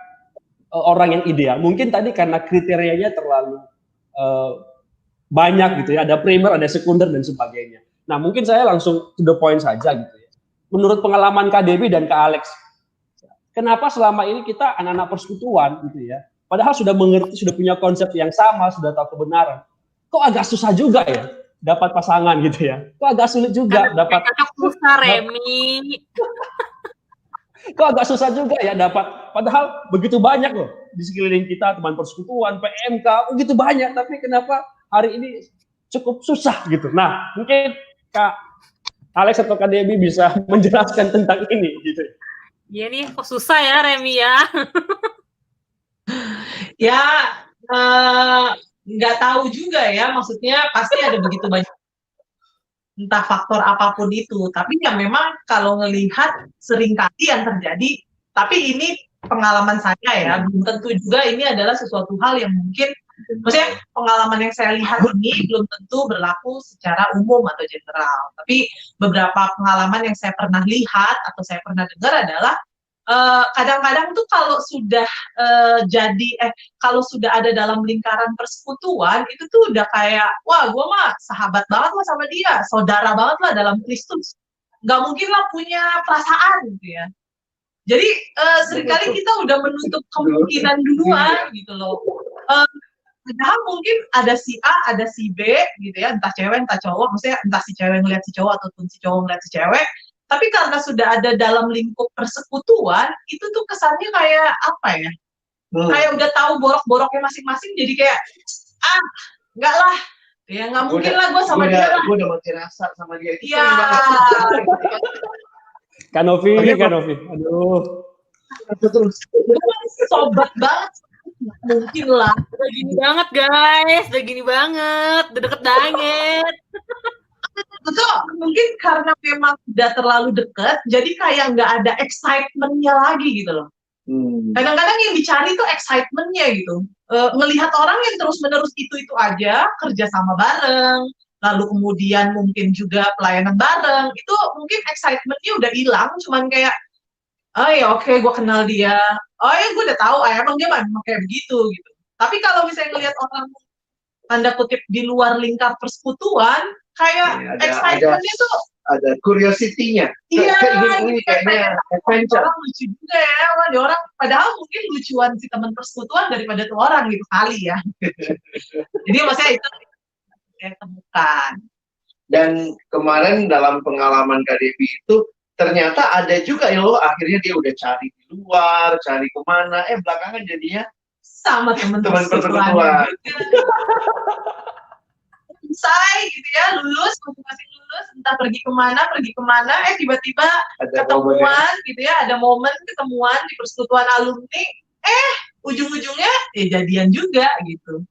orang yang ideal. Mungkin tadi karena kriterianya terlalu banyak gitu ya, ada primer, ada sekunder dan sebagainya. Nah, mungkin saya langsung to the point saja gitu ya. Menurut pengalaman Kak Debbie dan Kak Alex, kenapa selama ini kita anak-anak persekutuan gitu ya, padahal sudah mengerti, sudah punya konsep yang sama, sudah tahu kebenaran, kok agak susah juga ya dapat pasangan gitu ya? Kok agak sulit juga dapat? Susah, Remi. Kok agak susah juga ya dapat, padahal begitu banyak loh di sekeliling kita, teman persekutuan, PMK, begitu banyak, tapi kenapa hari ini cukup susah gitu? Nah, mungkin Kak Alex atau Kak Debbie bisa menjelaskan tentang ini gitu. Iya nih, kok susah ya Remi ya? Ya, nggak tahu juga ya, maksudnya pasti ada begitu banyak, entah faktor apapun itu, tapi ya memang kalau ngelihat seringkali yang terjadi, tapi ini pengalaman saya ya, belum tentu juga ini adalah sesuatu hal yang mungkin, maksudnya pengalaman yang saya lihat ini belum tentu berlaku secara umum atau general, tapi beberapa pengalaman yang saya pernah lihat atau saya pernah dengar adalah kadang-kadang tuh kalau sudah kalau sudah ada dalam lingkaran persekutuan itu tuh udah kayak wah gue mah sahabat banget lah sama dia, saudara banget lah dalam Kristus, nggak mungkin lah punya perasaan gitu ya. Jadi seringkali kita udah menutup kemungkinan duluan gitu loh. Padahal mungkin ada si A, ada si B gitu ya, entah cewek, entah cowok, maksudnya entah si cewek ngeliat si cowok ataupun si cowok ngeliat si cewek, tapi karena sudah ada dalam lingkup persekutuan, itu tuh kesannya kayak apa ya? Kayak udah tahu borok-boroknya masing-masing, jadi kayak, enggak lah, ya nggak mungkin lah gue sama dia lah. Gue udah mati rasa sama dia. Iya. Kanovi. Aduh. Terus. Sobat banget. Mungkin lah. Udah gini banget guys, udah gini banget, udah deket banget. Betul, mungkin karena memang udah terlalu deket, jadi kayak nggak ada excitement-nya lagi gitu loh. Kadang-kadang yang dicari tuh excitement-nya gitu. Ngelihat orang yang terus-menerus itu aja, kerja sama bareng, lalu kemudian mungkin juga pelayanan bareng, itu mungkin excitement-nya udah hilang, cuman kayak oh ya oke, gue kenal dia. Oh ya gue udah tahu, emang dia memang kayak begitu gitu. Tapi kalau misalnya ngelihat orang tanda kutip di luar lingkar persekutuan, kayak excitement-nya tuh ada curiosity-nya. Iya, ini kayaknya adventure. Orang lucu juga ya, di orang. Padahal mungkin lucuan si teman persekutuan daripada tuh orang gitu kali ya. Jadi maksudnya itu saya temukan. Dan kemarin dalam pengalaman KDB itu ternyata ada juga ya loh, akhirnya dia udah cari di luar, cari kemana, belakangan jadinya sama teman persekutuan. Selesai gitu ya, lulus, masing-masing lulus, entah pergi kemana, tiba-tiba ketemuan gitu ya, ada momen ketemuan di persekutuan alumni, ujung-ujungnya ya jadian juga gitu.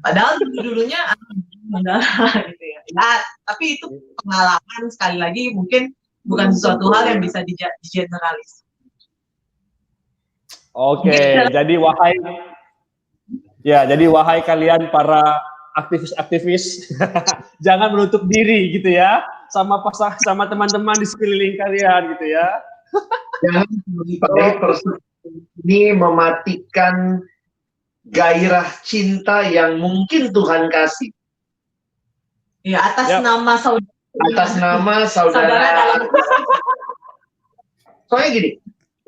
Padahal dulunya enggak gitu ya. Ya, tapi itu pengalaman sekali lagi mungkin bukan sesuatu hal yang bisa digeneralis. Oke, jadi wahai kalian para aktivis-aktivis, jangan menutup diri gitu ya, sama teman-teman di sekeliling kalian gitu ya. Jangan ini mematikan gairah cinta yang mungkin Tuhan kasih. Ya, atas nama saudara. Soalnya gini,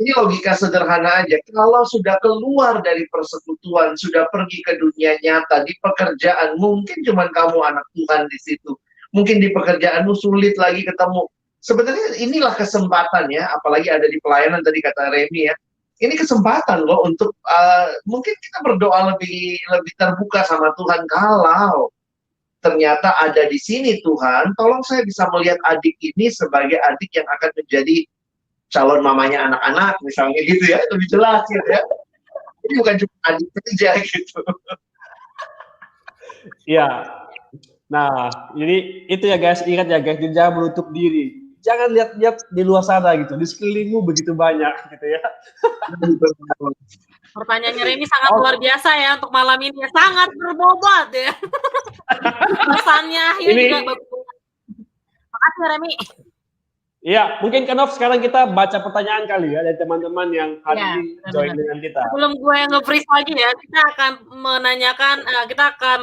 ini logika sederhana aja. Kalau sudah keluar dari persekutuan, sudah pergi ke dunia nyata, di pekerjaan, mungkin cuma kamu anak Tuhan di situ. Mungkin di pekerjaanmu sulit lagi ketemu. Sebenarnya inilah kesempatan ya, apalagi ada di pelayanan tadi kata Remy ya. Ini kesempatan loh untuk mungkin kita berdoa lebih terbuka sama Tuhan. Kalau ternyata ada di sini Tuhan, tolong saya bisa melihat adik ini sebagai adik yang akan menjadi calon mamanya anak-anak misalnya gitu ya, lebih jelas gitu ya. Ini bukan cuma adik saja gitu. Iya. Nah, jadi itu ya guys, ingat ya guys, jangan menutup diri. Jangan lihat di luar sana gitu, di sekelilingmu begitu banyak gitu ya. Pertanyaannya Remy sangat luar biasa ya untuk malam ini, sangat berbobot ya. Pesannya akhirnya juga bagus. Makasih Remy. Iya, mungkin Kanov sekarang kita baca pertanyaan kali ya dari teman-teman yang hari ini join dengan kita. Sebelum gue nge-freeze lagi ya, kita akan menanyakan, kita akan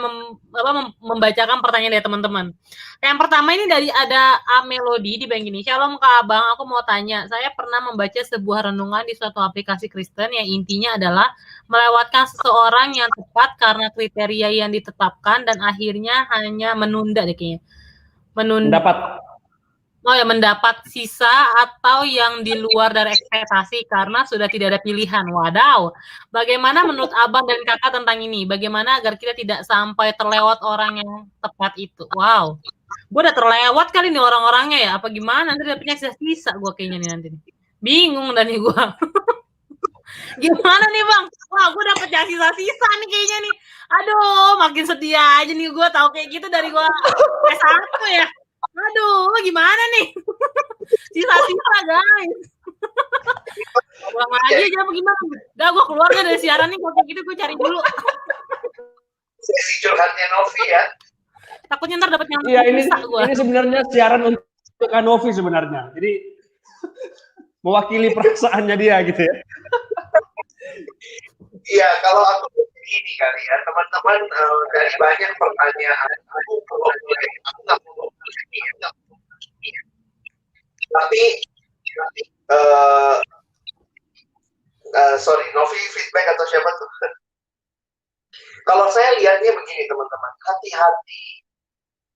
membacakan pertanyaan dari teman-teman. Yang pertama ini dari ada A Melody di Bank ini. Shalom Kak Abang, aku mau tanya. Saya pernah membaca sebuah renungan di suatu aplikasi Kristen yang intinya adalah melewatkan seseorang yang tepat karena kriteria yang ditetapkan dan akhirnya hanya menunda deh kayaknya. Mendapat sisa atau yang di luar dari ekspektasi karena sudah tidak ada pilihan. Wadaw. Bagaimana menurut Abang dan Kakak tentang ini? Bagaimana agar kita tidak sampai terlewat orang yang tepat itu? Wow. Gue udah terlewat kali nih orang-orangnya ya. Apa gimana? Nanti dapetnya sisa gue kayaknya nih nanti. Bingung dan nih gue. Gimana nih Bang? Wah, gue dapet yang sisa-sisa nih kayaknya nih. Aduh, makin sedih aja nih gue tahu kayak gitu dari gue S1 ya. Aduh, gimana nih? Sisa-sisa guys. Ulang aja aja gimana? Udah gue keluar dari siaran nih, kalau kayak gitu gue cari dulu. Sesi curhatnya Novi ya. Takutnya ntar dapet yang Iya, ini sebenarnya siaran untuk Novi sebenarnya. Jadi mewakili perasaannya dia gitu ya. Iya, kalau aku begini kali ya, teman-teman, dari banyak pertanyaan, aku nggak mau ini ya, tapi eh, sorry, Novi feedback atau siapa tuh? Kalau saya lihatnya begini teman-teman, hati-hati,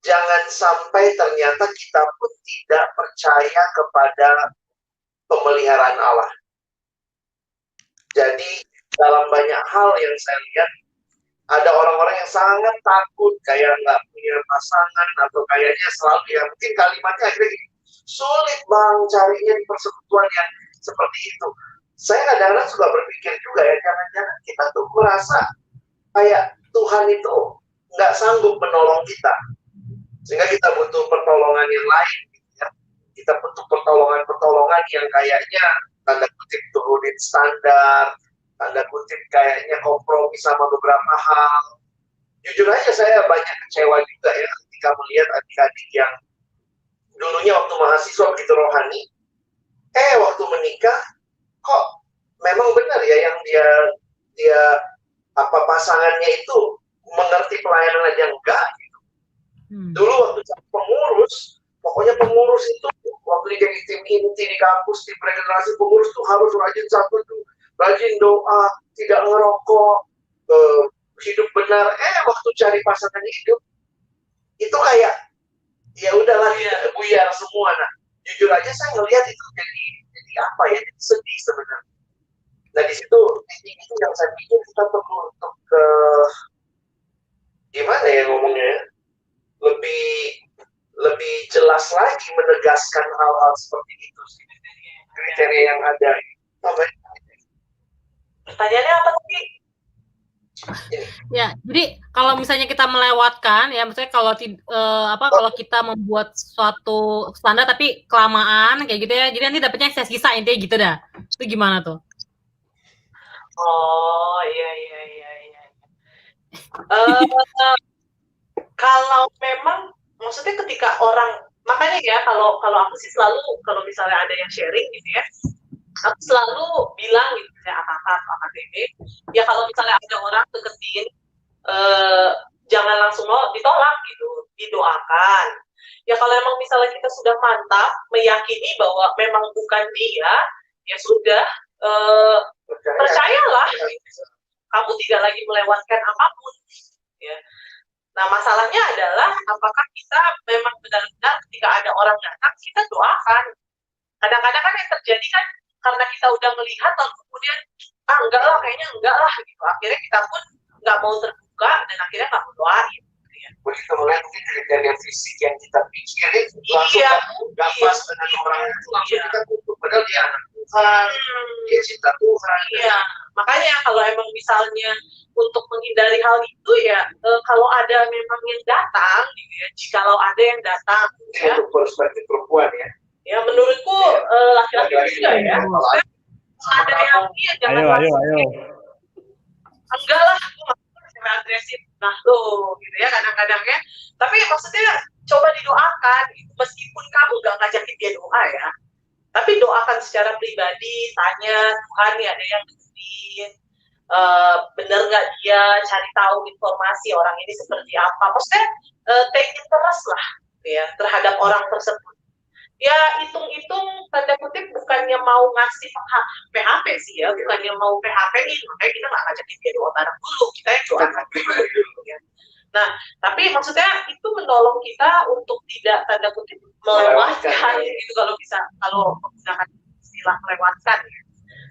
jangan sampai ternyata kita pun tidak percaya kepada pemeliharaan Allah. Jadi dalam banyak hal yang saya lihat, ada orang-orang yang sangat takut, kayak nggak punya pasangan, atau kayaknya selalu ya, mungkin kalimatnya akhirnya gini, sulit bang carinya di persekutuan yang seperti itu. Saya kadang-kadang suka berpikir juga ya, jangan-jangan kita tuh merasa kayak Tuhan itu nggak sanggup menolong kita, sehingga kita butuh pertolongan yang lain, gitu ya. Kita butuh pertolongan yang kayaknya tanda kutip turunin standar, tanda kutip kayaknya kompromi sama beberapa hal. Jujur aja saya banyak kecewa juga ya ketika melihat adik-adik yang dulunya waktu mahasiswa begitu rohani, waktu menikah kok memang benar ya yang dia pasangannya itu mengerti pelayanan aja enggak gitu. Dulu waktu pengurus, pokoknya pengurus itu waktu jadi tim inti di kampus, tim regenerasi pengurus tuh harus rajin satu tuh, rajin doa, tidak ngerokok, hidup benar. Waktu cari pasangan hidup itu kayak ya udahlah buyar semua. Nah, jujur aja saya ngelihat itu jadi apa ya? Jadi sedih sebenarnya. Nah di situ itu yang saya pikir kita perlu untuk gimana ya ngomongnya ya? Lebih jelas lagi menegaskan hal-hal seperti itu sih. Kriteria yang ada. Pertanyaannya apa tadi? Ya, jadi kalau misalnya kita melewatkan, ya, maksudnya kalau kalau kita membuat suatu standar tapi kelamaan kayak gitu ya, jadi nanti dapetnya sisa-sisa intinya gitu dah. Itu gimana tuh? Oh, iya. Kalau memang, maksudnya ketika orang, makanya ya kalau aku sih selalu, kalau misalnya ada yang sharing gitu ya, aku selalu bilang gitu, saya apa AKTB, ya kalau misalnya ada orang deketin, jangan langsung ditolak gitu, didoakan. Ya kalau emang misalnya kita sudah mantap, meyakini bahwa memang bukan dia, ya sudah, percayalah, kamu tidak lagi melewatkan apapun. Ya. Nah masalahnya adalah apakah kita memang benar-benar ketika ada orang datang kita doakan. Kadang-kadang kan yang terjadi kan karena kita udah melihat lalu kemudian enggak lah kayaknya enggak lah gitu. Akhirnya kita pun nggak mau terbuka dan akhirnya nggak mau doain. Begitu melihat mungkin kriteria fisik yang kita pikirin langsung nggak pas dengan orang itu langsung kita tutup padahal dia anak Tuhan, dia cinta Tuhan. Iya, makanya kalau emang misalnya untuk menghindari hal itu ya kalau ada memang yang datang gitu ya, jikalau ada yang datang ya. Untuk perspektif perempuan ya. Ya menurutku laki-laki juga ya. Ada yang jangan ayo. Enggak lah, aku nggak agresif. Nah lo gitu ya kadang-kadang ya. Tapi maksudnya coba didoakan gitu. Meskipun kamu nggak ngajakin dia doa ya. Tapi doakan secara pribadi, tanya Tuhan ya ada yang deketin. Bener nggak dia cari tahu informasi orang ini seperti apa. Maksudnya take interest lah ya terhadap orang tersebut. Ya hitung-hitung tanda kutip bukannya mau ngasih PHP sih ya, bukannya mau PHP-in, makanya kita nggak ngajakin dia doa bareng dulu, kita yang doakan dulu ya. Nah, tapi maksudnya itu menolong kita untuk tidak tanda kutip melewatkan gitu kalau menggunakan istilah melewatkan ya.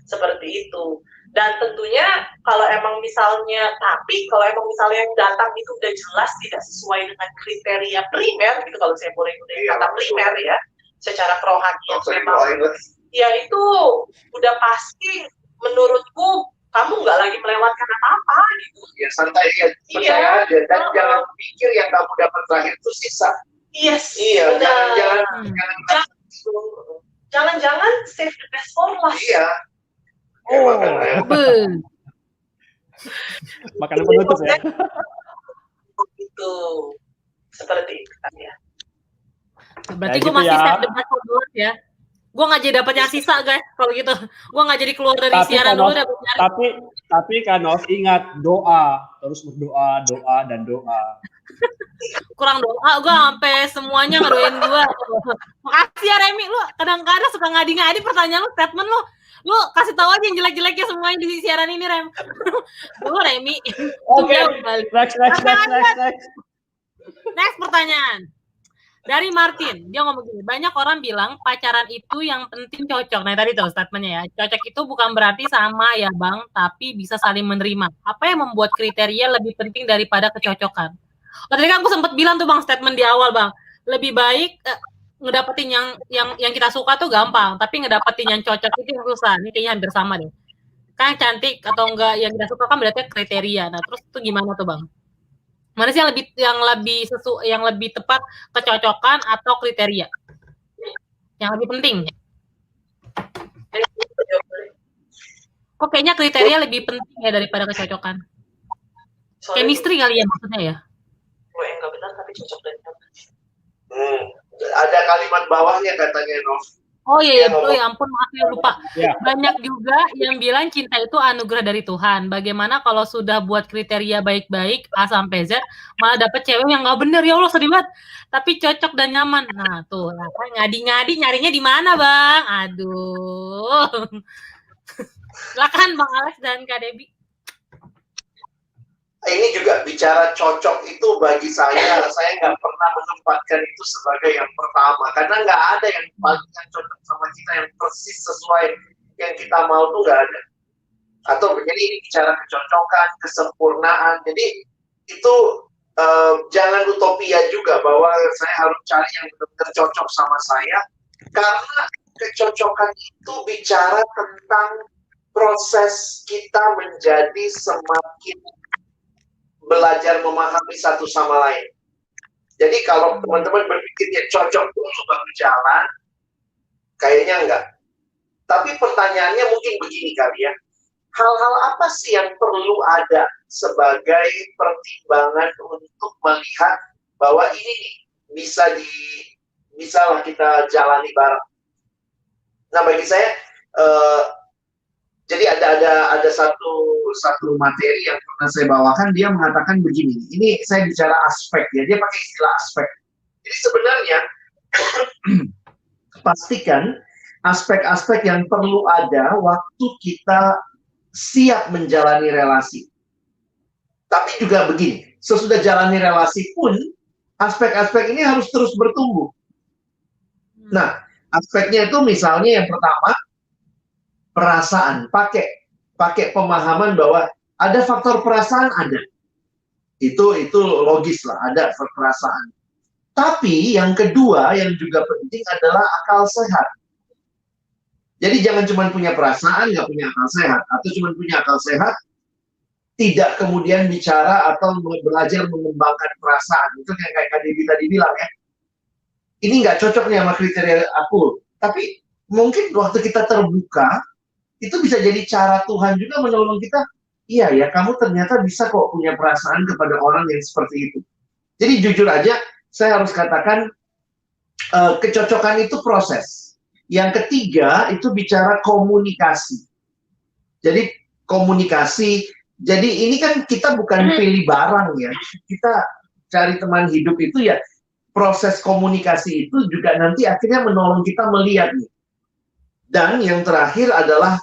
Seperti itu. Dan tentunya kalau emang misalnya yang datang itu udah jelas tidak sesuai dengan kriteria primer gitu kalau saya boleh gunakan kata primer ya. Secara kerohanian memang ya itu udah pasti menurutku kamu nggak lagi melewatkan apa-apa gitu. Ya santai ya, percaya aja dan jangan pikir yang kamu dapat terakhir itu sisa. Yes. Iya, jangan save the best for last. Iya. Makanan penutup ya. Itu seperti itu kan ya. Berarti Kayak gue gitu masih ya. save the best for last ya. Gue nggak jadi dapat yang sisa guys kalau gitu. Gue nggak jadi keluar dari Tapi siaran Kanos, dulu dapat nyari. tapi Kanos ingat doa, terus berdoa, doa dan doa. Kurang doa gue sampai semuanya ngedoain gue. Makasih ya Remi, lu kadang-kadang suka ngadi-ngadi pertanyaan lu, statement lu kasih tahu aja yang jelek-jeleknya semuanya di siaran ini Rem. Lu Remi. Oke, next. Next pertanyaan. Dari Martin, dia ngomong gini, banyak orang bilang pacaran itu yang penting cocok. Nah tadi tuh statementnya ya, cocok itu bukan berarti sama ya bang, tapi bisa saling menerima. Apa yang membuat kriteria lebih penting daripada kecocokan? Oh, tadi kan aku sempat bilang tuh bang, statement di awal bang, lebih baik ngedapetin yang kita suka tuh gampang, tapi ngedapetin yang cocok itu yang susah. Ini kayaknya hampir sama deh. Kan cantik atau enggak yang kita suka kan berarti kriteria. Nah terus itu gimana tuh bang? Mana sih yang lebih tepat, kecocokan atau kriteria? Yang lebih penting. Kok kayaknya kriteria lebih penting ya daripada kecocokan? Chemistry kali ya maksudnya ya? Enggak benar tapi cocok dan nyaman. Ada kalimat bawahnya katanya Nov. Oh iya, ya ampun maaf ya lupa. Ya. Banyak juga yang bilang cinta itu anugerah dari Tuhan. Bagaimana kalau sudah buat kriteria baik-baik A sampai Z, malah dapet cewek yang nggak bener, ya Allah sedih banget. Tapi cocok dan nyaman. Nah tuh, ngadi-ngadi nyarinya di mana bang? Aduh. Silakan Bang Alex dan Kak Debbie. Ini juga bicara cocok itu bagi saya nggak pernah menempatkan itu sebagai yang pertama karena nggak ada yang paling cocok sama kita yang persis sesuai yang kita mau tuh nggak ada. Atau jadi ini bicara kecocokan, kesempurnaan. Jadi itu jangan utopia juga bahwa saya harus cari yang benar-benar cocok sama saya karena kecocokan itu bicara tentang proses kita menjadi semakin belajar memahami satu sama lain. Jadi kalau teman-teman berpikirnya cocok dulu baru jalan, kayaknya enggak. Tapi pertanyaannya mungkin begini kali ya, hal-hal apa sih yang perlu ada sebagai pertimbangan untuk melihat bahwa ini bisalah kita jalani bareng. Nah bagi saya, jadi ada satu materi yang pernah saya bawakan, dia mengatakan begini, ini saya bicara aspek ya, dia pakai istilah aspek. Jadi sebenarnya pastikan aspek-aspek yang perlu ada waktu kita siap menjalani relasi. Tapi juga begini, sesudah jalani relasi pun aspek-aspek ini harus terus bertumbuh. Nah, aspeknya itu misalnya yang pertama perasaan, pakai pemahaman bahwa ada faktor perasaan ada. Itu logis lah, ada perasaan. Tapi yang kedua yang juga penting adalah akal sehat. Jadi jangan cuma punya perasaan, nggak punya akal sehat. Atau cuma punya akal sehat, tidak kemudian bicara atau belajar mengembangkan perasaan. Itu kayak Kak Debbie tadi bilang ya. Ini nggak cocok nih sama kriteria aku. Tapi mungkin waktu kita terbuka, itu bisa jadi cara Tuhan juga menolong kita. Iya ya, kamu ternyata bisa kok punya perasaan kepada orang yang seperti itu. Jadi jujur aja, saya harus katakan kecocokan itu proses. Yang ketiga itu bicara komunikasi. Jadi komunikasi, jadi ini kan kita bukan pilih barang ya. Kita cari teman hidup itu ya, proses komunikasi itu juga nanti akhirnya menolong kita melihat nih. Dan yang terakhir adalah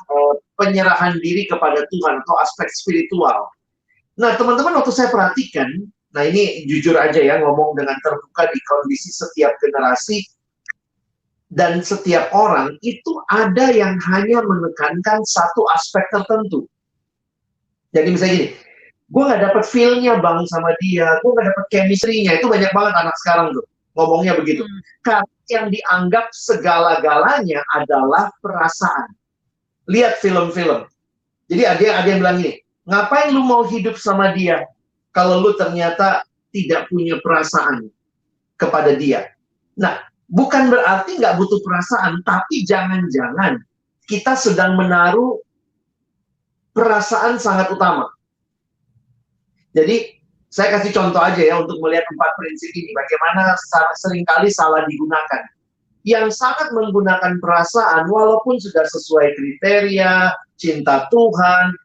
penyerahan diri kepada Tuhan atau aspek spiritual. Nah, teman-teman waktu saya perhatikan, nah ini jujur aja ya ngomong dengan terbuka di kondisi setiap generasi dan setiap orang itu ada yang hanya menekankan satu aspek tertentu. Jadi misalnya gini, gue nggak dapet feel-nya bang sama dia, gue nggak dapet chemistry-nya, itu banyak banget anak sekarang tuh ngomongnya begitu. Karena yang dianggap segala-galanya adalah perasaan. Lihat film-film. Jadi ada yang bilang gini, ngapain lu mau hidup sama dia kalau lu ternyata tidak punya perasaan kepada dia. Nah, bukan berarti nggak butuh perasaan, tapi jangan-jangan kita sedang menaruh perasaan sangat utama. Jadi saya kasih contoh aja ya untuk melihat 4 prinsip ini, bagaimana seringkali salah digunakan. yang sangat menggunakan perasaan walaupun sudah sesuai kriteria, cinta Tuhan,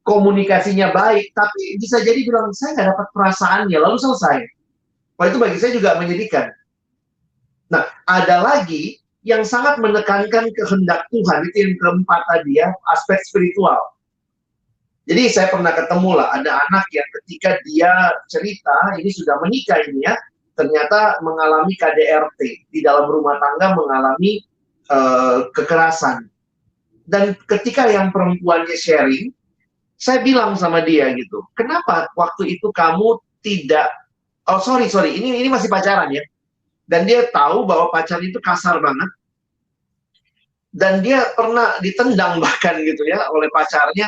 komunikasinya baik, tapi bisa jadi bilang, saya nggak dapat perasaannya, lalu selesai. Wah, itu bagi saya juga menyedihkan. Nah, ada lagi yang sangat menekankan kehendak Tuhan, itu yang keempat tadi ya, aspek spiritual. Jadi saya pernah ketemu lah, ada anak yang ketika dia cerita, ini sudah menikah ini ya, ternyata mengalami KDRT, di dalam rumah tangga mengalami kekerasan. Dan ketika yang perempuannya sharing, saya bilang sama dia gitu, kenapa waktu itu kamu tidak, oh sorry, ini masih pacaran ya, dan dia tahu bahwa pacar itu kasar banget, dan dia pernah ditendang bahkan gitu ya oleh pacarnya.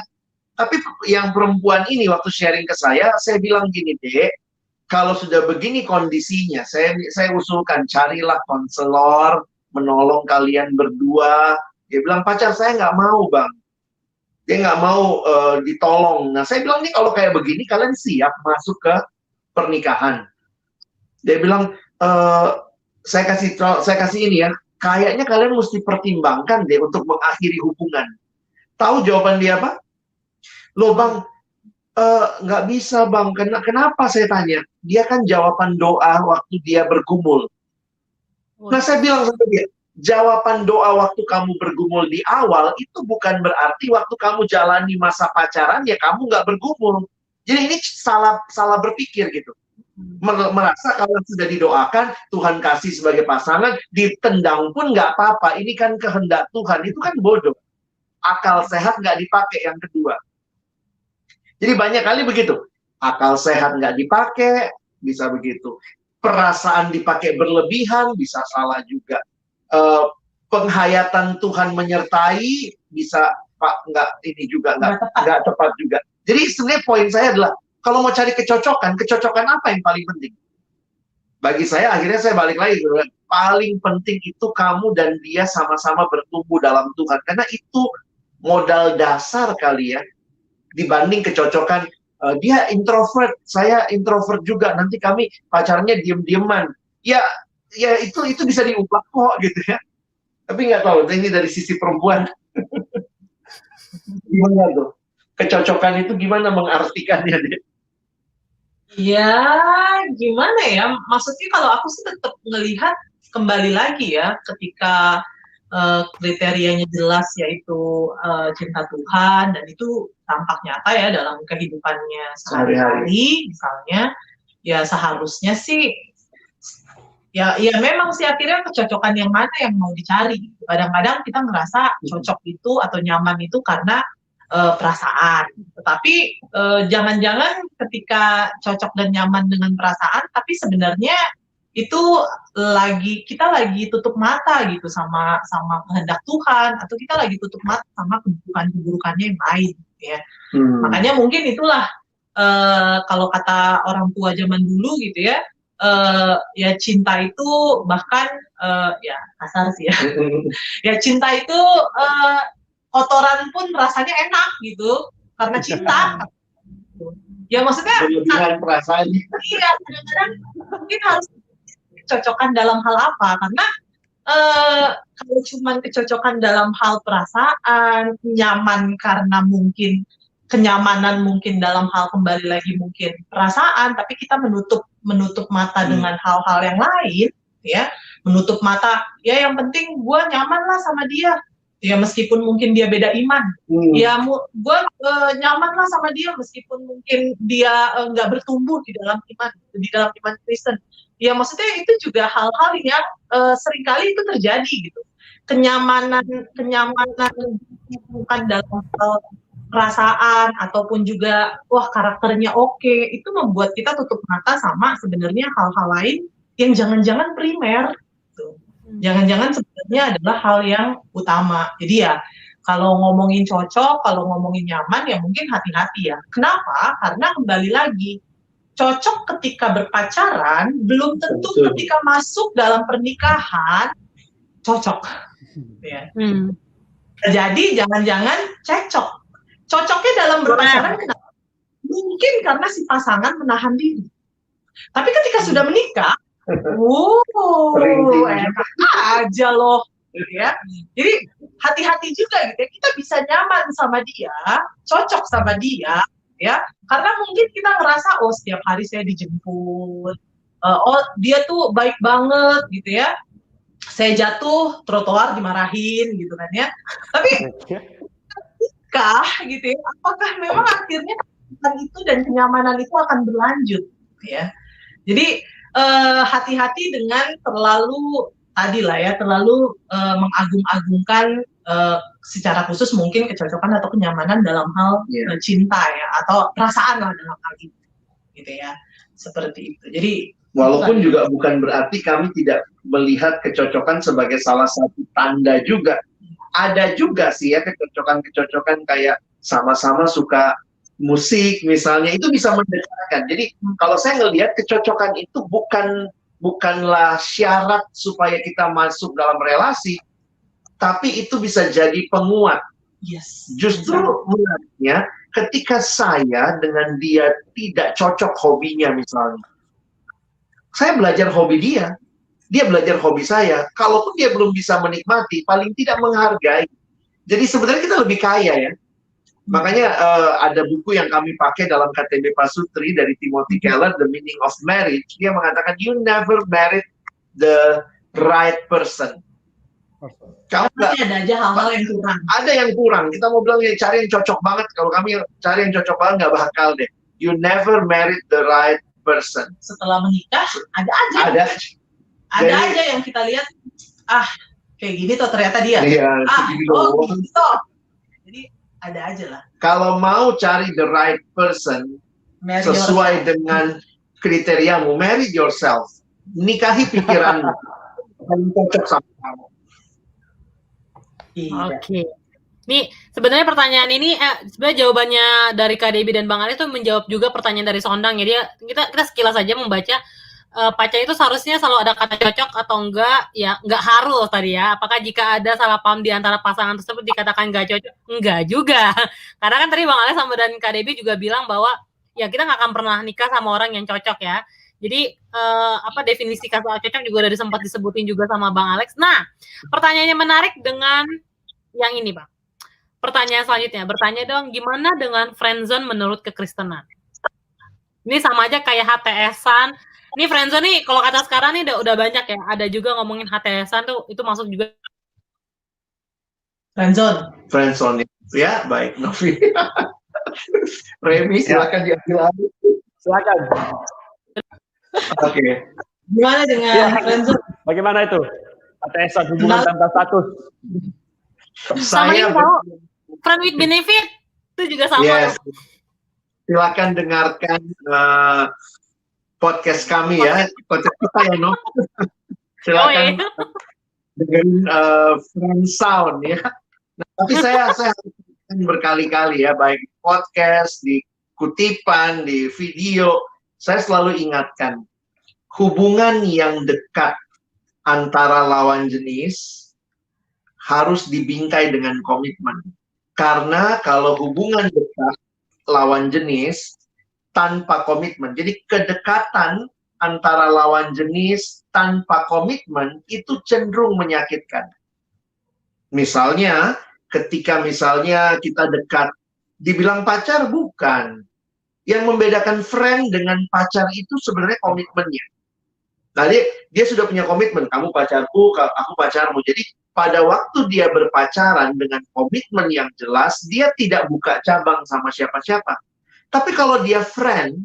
Tapi yang perempuan ini waktu sharing ke saya bilang gini, Dek, kalau sudah begini kondisinya, saya usulkan carilah konselor, menolong kalian berdua. Dia bilang, pacar saya nggak mau, Bang. Dia nggak mau ditolong. Nah, saya bilang, nih kalau kayak begini, kalian siap masuk ke pernikahan? Dia bilang, saya kasih ini ya, kayaknya kalian mesti pertimbangkan deh untuk mengakhiri hubungan. Tahu jawaban dia apa? Loh Bang, nggak bisa Bang. Kenapa saya tanya? Dia kan jawaban doa waktu dia bergumul. Nah, saya bilang sama dia, jawaban doa waktu kamu bergumul di awal itu bukan berarti waktu kamu jalani masa pacaran ya kamu nggak bergumul. Jadi ini salah berpikir gitu. Merasa kalau sudah didoakan, Tuhan kasih sebagai pasangan, ditendang pun nggak apa-apa. Ini kan kehendak Tuhan, itu kan bodoh. Akal sehat nggak dipakai yang kedua. Jadi banyak kali begitu. Akal sehat nggak dipakai, bisa begitu. Perasaan dipakai berlebihan, bisa salah juga. Penghayatan Tuhan menyertai, bisa nggak tepat juga. Jadi sebenarnya poin saya adalah, kalau mau cari kecocokan apa yang paling penting? Bagi saya, akhirnya saya balik lagi. Paling penting itu kamu dan dia sama-sama bertumbuh dalam Tuhan. Karena itu modal dasar kali ya. Dibanding kecocokan, dia introvert, saya introvert juga, nanti kami pacarnya diem-dieman. Ya itu bisa diubah kok gitu ya. Tapi nggak tahu, ini dari sisi perempuan. Gimana tuh? Kecocokan itu gimana mengartikannya dia? Ya, gimana ya? Maksudnya kalau aku sih tetap ngelihat kembali lagi ya, ketika kriterianya jelas yaitu cinta Tuhan, dan itu tampak nyata ya dalam kehidupannya sehari-hari misalnya, ya seharusnya sih ya memang sih akhirnya kecocokan yang mana yang mau dicari. Kadang-kadang kita ngerasa cocok itu atau nyaman itu karena perasaan, tetapi jangan-jangan ketika cocok dan nyaman dengan perasaan, tapi sebenarnya itu kita lagi tutup mata gitu sama kehendak Tuhan, atau kita lagi tutup mata sama keburukannya yang lain gitu ya. Makanya mungkin itulah kalau kata orang tua zaman dulu gitu ya, ya cinta itu bahkan ya kasar sih ya. Ya cinta itu kotoran pun rasanya enak gitu karena cinta. Ya maksudnya perasaan. Iya, kadang-kadang mungkin harus kecocokan dalam hal apa? Karena kalau cuma kecocokan dalam hal perasaan, nyaman karena mungkin kenyamanan, mungkin dalam hal kembali lagi mungkin perasaan, tapi kita menutup mata dengan hal-hal yang lain, ya, menutup mata. Ya yang penting gue nyaman lah sama dia. Ya meskipun mungkin dia beda iman, ya gue nyaman lah sama dia meskipun mungkin dia nggak bertumbuh di dalam iman Kristen. Ya maksudnya itu juga hal-hal yang seringkali itu terjadi gitu. Kenyamanan bukan dalam hal perasaan ataupun juga wah karakternya oke, itu membuat kita tutup mata sama sebenarnya hal-hal lain yang jangan-jangan primer. Jangan-jangan sebenarnya adalah hal yang utama. Jadi ya kalau ngomongin cocok, kalau ngomongin nyaman ya mungkin hati-hati ya. Kenapa? Karena kembali lagi, cocok ketika berpacaran belum tentu ketika masuk dalam pernikahan cocok. Ya. Jadi jangan-jangan cocok. Cocoknya dalam berpacaran kenapa? Mungkin karena si pasangan menahan diri. Tapi ketika sudah menikah, Enak aja loh, gitu ya. Jadi hati-hati juga gitu ya. Kita bisa nyaman sama dia, cocok sama dia, ya. Karena mungkin kita ngerasa, oh setiap hari saya dijemput, oh dia tuh baik banget, gitu ya. Saya jatuh, trotoar dimarahin, gitu kan ya. Tapi gitu ya, apakah memang akhirnya itu dan kenyamanan itu akan berlanjut, gitu ya. Jadi hati-hati dengan terlalu mengagung-agungkan secara khusus mungkin kecocokan atau kenyamanan dalam hal cinta ya, atau perasaan lah dalam hal itu, gitu ya, seperti itu. Jadi walaupun juga bukan berarti kami tidak melihat kecocokan sebagai salah satu tanda juga. Ada juga sih ya kecocokan kayak sama-sama suka musik misalnya, itu bisa mendekatkan. Jadi kalau saya ngelihat kecocokan itu bukanlah syarat supaya kita masuk dalam relasi, tapi itu bisa jadi penguat. Justru menariknya ketika saya dengan dia tidak cocok hobinya misalnya, saya belajar hobi dia belajar hobi saya. Kalaupun dia belum bisa menikmati, paling tidak menghargai. Jadi sebenarnya kita lebih kaya ya. Makanya ada buku yang kami pakai dalam KTB Pasutri dari Timothy Keller, The Meaning of Marriage. Dia mengatakan, you never married the right person. Pasti ada aja hal-hal yang kurang. Ada yang kurang. Kita mau bilang ya, cari yang cocok banget. Kalau kami cari yang cocok banget, nggak bakal deh. You never married the right person. Setelah menikah, ada aja yang kita lihat, kayak gini tuh ternyata dia. Iya, gitu. Jadi ada aja lah. Kalau mau cari the right person, sesuai dengan kriteriamu, marry yourself. Nikahi pikiranmu. Paling cocok sama kamu. Oke. Nih, sebenarnya pertanyaan ini sebenarnya jawabannya dari Kak Debbie dan Bang Ali itu menjawab juga pertanyaan dari Sondang. Jadi kita sekilas saja membaca pacar itu seharusnya selalu ada kata cocok atau enggak, ya enggak harus tadi ya. Apakah jika ada salah paham di antara pasangan tersebut dikatakan enggak cocok? Enggak juga. Karena kan tadi Bang Ale sama dan Kak Debbie juga bilang bahwa ya kita nggak akan pernah nikah sama orang yang cocok ya. Jadi definisi kata cocok juga udah sempat disebutin juga sama Bang Alex. Nah, pertanyaannya menarik dengan yang ini, Bang. Pertanyaan selanjutnya, bertanya dong, gimana dengan friendzone menurut kekristenan? Ini sama aja kayak HTS-an. Ini friendzone nih, kalau kata sekarang nih udah banyak ya. Ada juga ngomongin HTS-an tuh, itu masuk juga. Friendzone. Ya, baik. Novi. Remi, silakan diambil alih. Silakan. Oke. Gimana dengan friendzone? Bagaimana itu? HTS-an, hubungan tanpa status. Sama ini tahu, friend with benefit itu juga sama. Yes. Silakan dengarkan podcast kami ya, podcast kita ya, no. Silakan dengerin friend sound ya. Nah, tapi saya berkali-kali ya, baik podcast, di kutipan, di video, saya selalu ingatkan hubungan yang dekat antara lawan jenis harus dibingkai dengan komitmen. Karena kalau hubungan dekat lawan jenis tanpa komitmen, jadi kedekatan antara lawan jenis tanpa komitmen itu cenderung menyakitkan. Misalnya, ketika misalnya kita dekat, dibilang pacar bukan. Yang membedakan friend dengan pacar itu sebenarnya komitmennya. Nah, dia sudah punya komitmen, kamu pacarku, aku pacarmu. Jadi pada waktu dia berpacaran dengan komitmen yang jelas, dia tidak buka cabang sama siapa-siapa. Tapi kalau dia friend,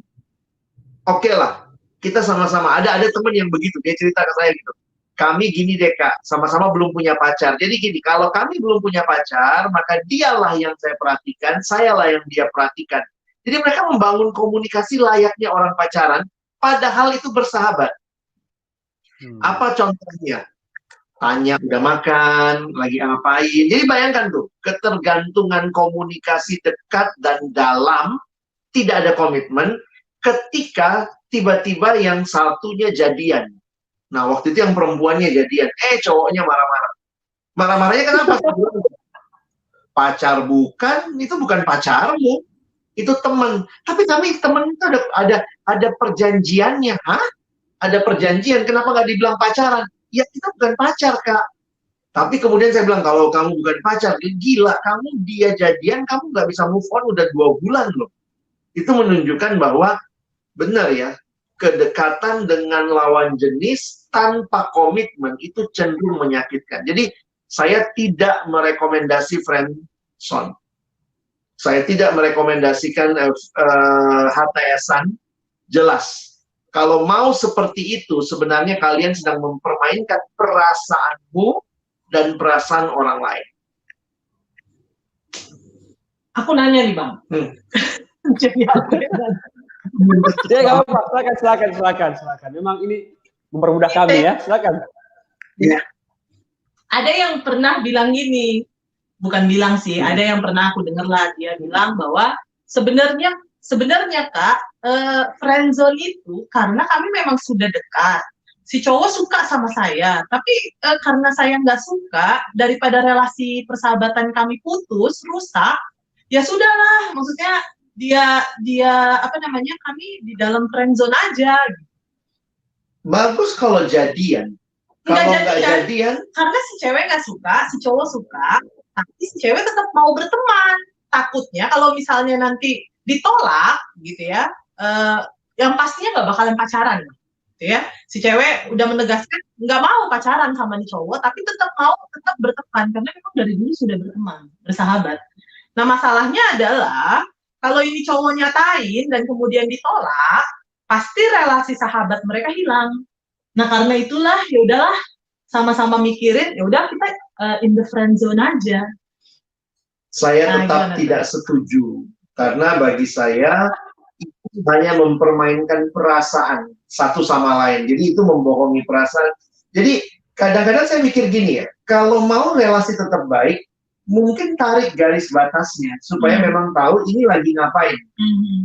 oke lah, kita sama-sama. Ada teman yang begitu, dia cerita ke saya gitu. Kami gini deh Kak, sama-sama belum punya pacar. Jadi gini, kalau kami belum punya pacar, maka dialah yang saya perhatikan, sayalah yang dia perhatikan. Jadi mereka membangun komunikasi layaknya orang pacaran, padahal itu bersahabat. Apa contohnya? Tanya udah makan, lagi ngapain. Jadi bayangkan tuh, ketergantungan komunikasi dekat dan dalam, tidak ada komitmen, ketika tiba-tiba yang satunya jadian. Nah, waktu itu yang perempuannya jadian, cowoknya marah-marah. Marah-marahnya kenapa? Pacar bukan, itu bukan pacarmu, itu teman. Tapi teman itu ada perjanjiannya, hah? ada perjanjian, kenapa nggak dibilang pacaran? Ya kita bukan pacar, Kak. Tapi kemudian saya bilang, kalau kamu bukan pacar, gila, kamu dia jadian, kamu nggak bisa move on udah 2 bulan loh. Itu menunjukkan bahwa benar ya, kedekatan dengan lawan jenis tanpa komitmen itu cenderung menyakitkan. Jadi saya tidak merekomendasi friendzone. Saya tidak merekomendasikan HTS-an. Jelas, kalau mau seperti itu, sebenarnya kalian sedang mempermainkan perasaanmu dan perasaan orang lain. Aku nanya nih, Bang. Jadi aku yang nanya. Ya nggak apa-apa, silakan. Memang ini mempermudah kami ya, silakan. Ya. Ada yang pernah bilang gini, bukan bilang sih, ada yang pernah aku dengar lah, dia bilang bahwa sebenarnya Kak, friendzone itu karena kami memang sudah dekat. Si cowok suka sama saya, tapi karena saya nggak suka, daripada relasi persahabatan kami putus, rusak, ya sudahlah, maksudnya dia apa namanya, kami di dalam friendzone aja. Bagus kalau jadian. Kalau nggak jadian, karena si cewek nggak suka, si cowok suka, tapi si cewek tetap mau berteman. Takutnya kalau misalnya nanti ditolak, gitu ya, yang pastinya nggak bakalan pacaran. Gitu ya, si cewek udah menegaskan nggak mau pacaran sama nih cowok, tapi tetap berteman karena memang dari dulu sudah berteman, bersahabat. Nah masalahnya adalah kalau ini cowok nyatain dan kemudian ditolak, pasti relasi sahabat mereka hilang. Nah karena itulah ya udahlah, sama-sama mikirin, ya udah kita in the friend zone aja. Saya tetap tidak setuju karena bagi saya itu hanya mempermainkan perasaan satu sama lain. Jadi itu membohongi perasaan. Jadi kadang-kadang saya mikir gini ya, kalau mau relasi tetap baik, mungkin tarik garis batasnya supaya memang tahu ini lagi ngapain.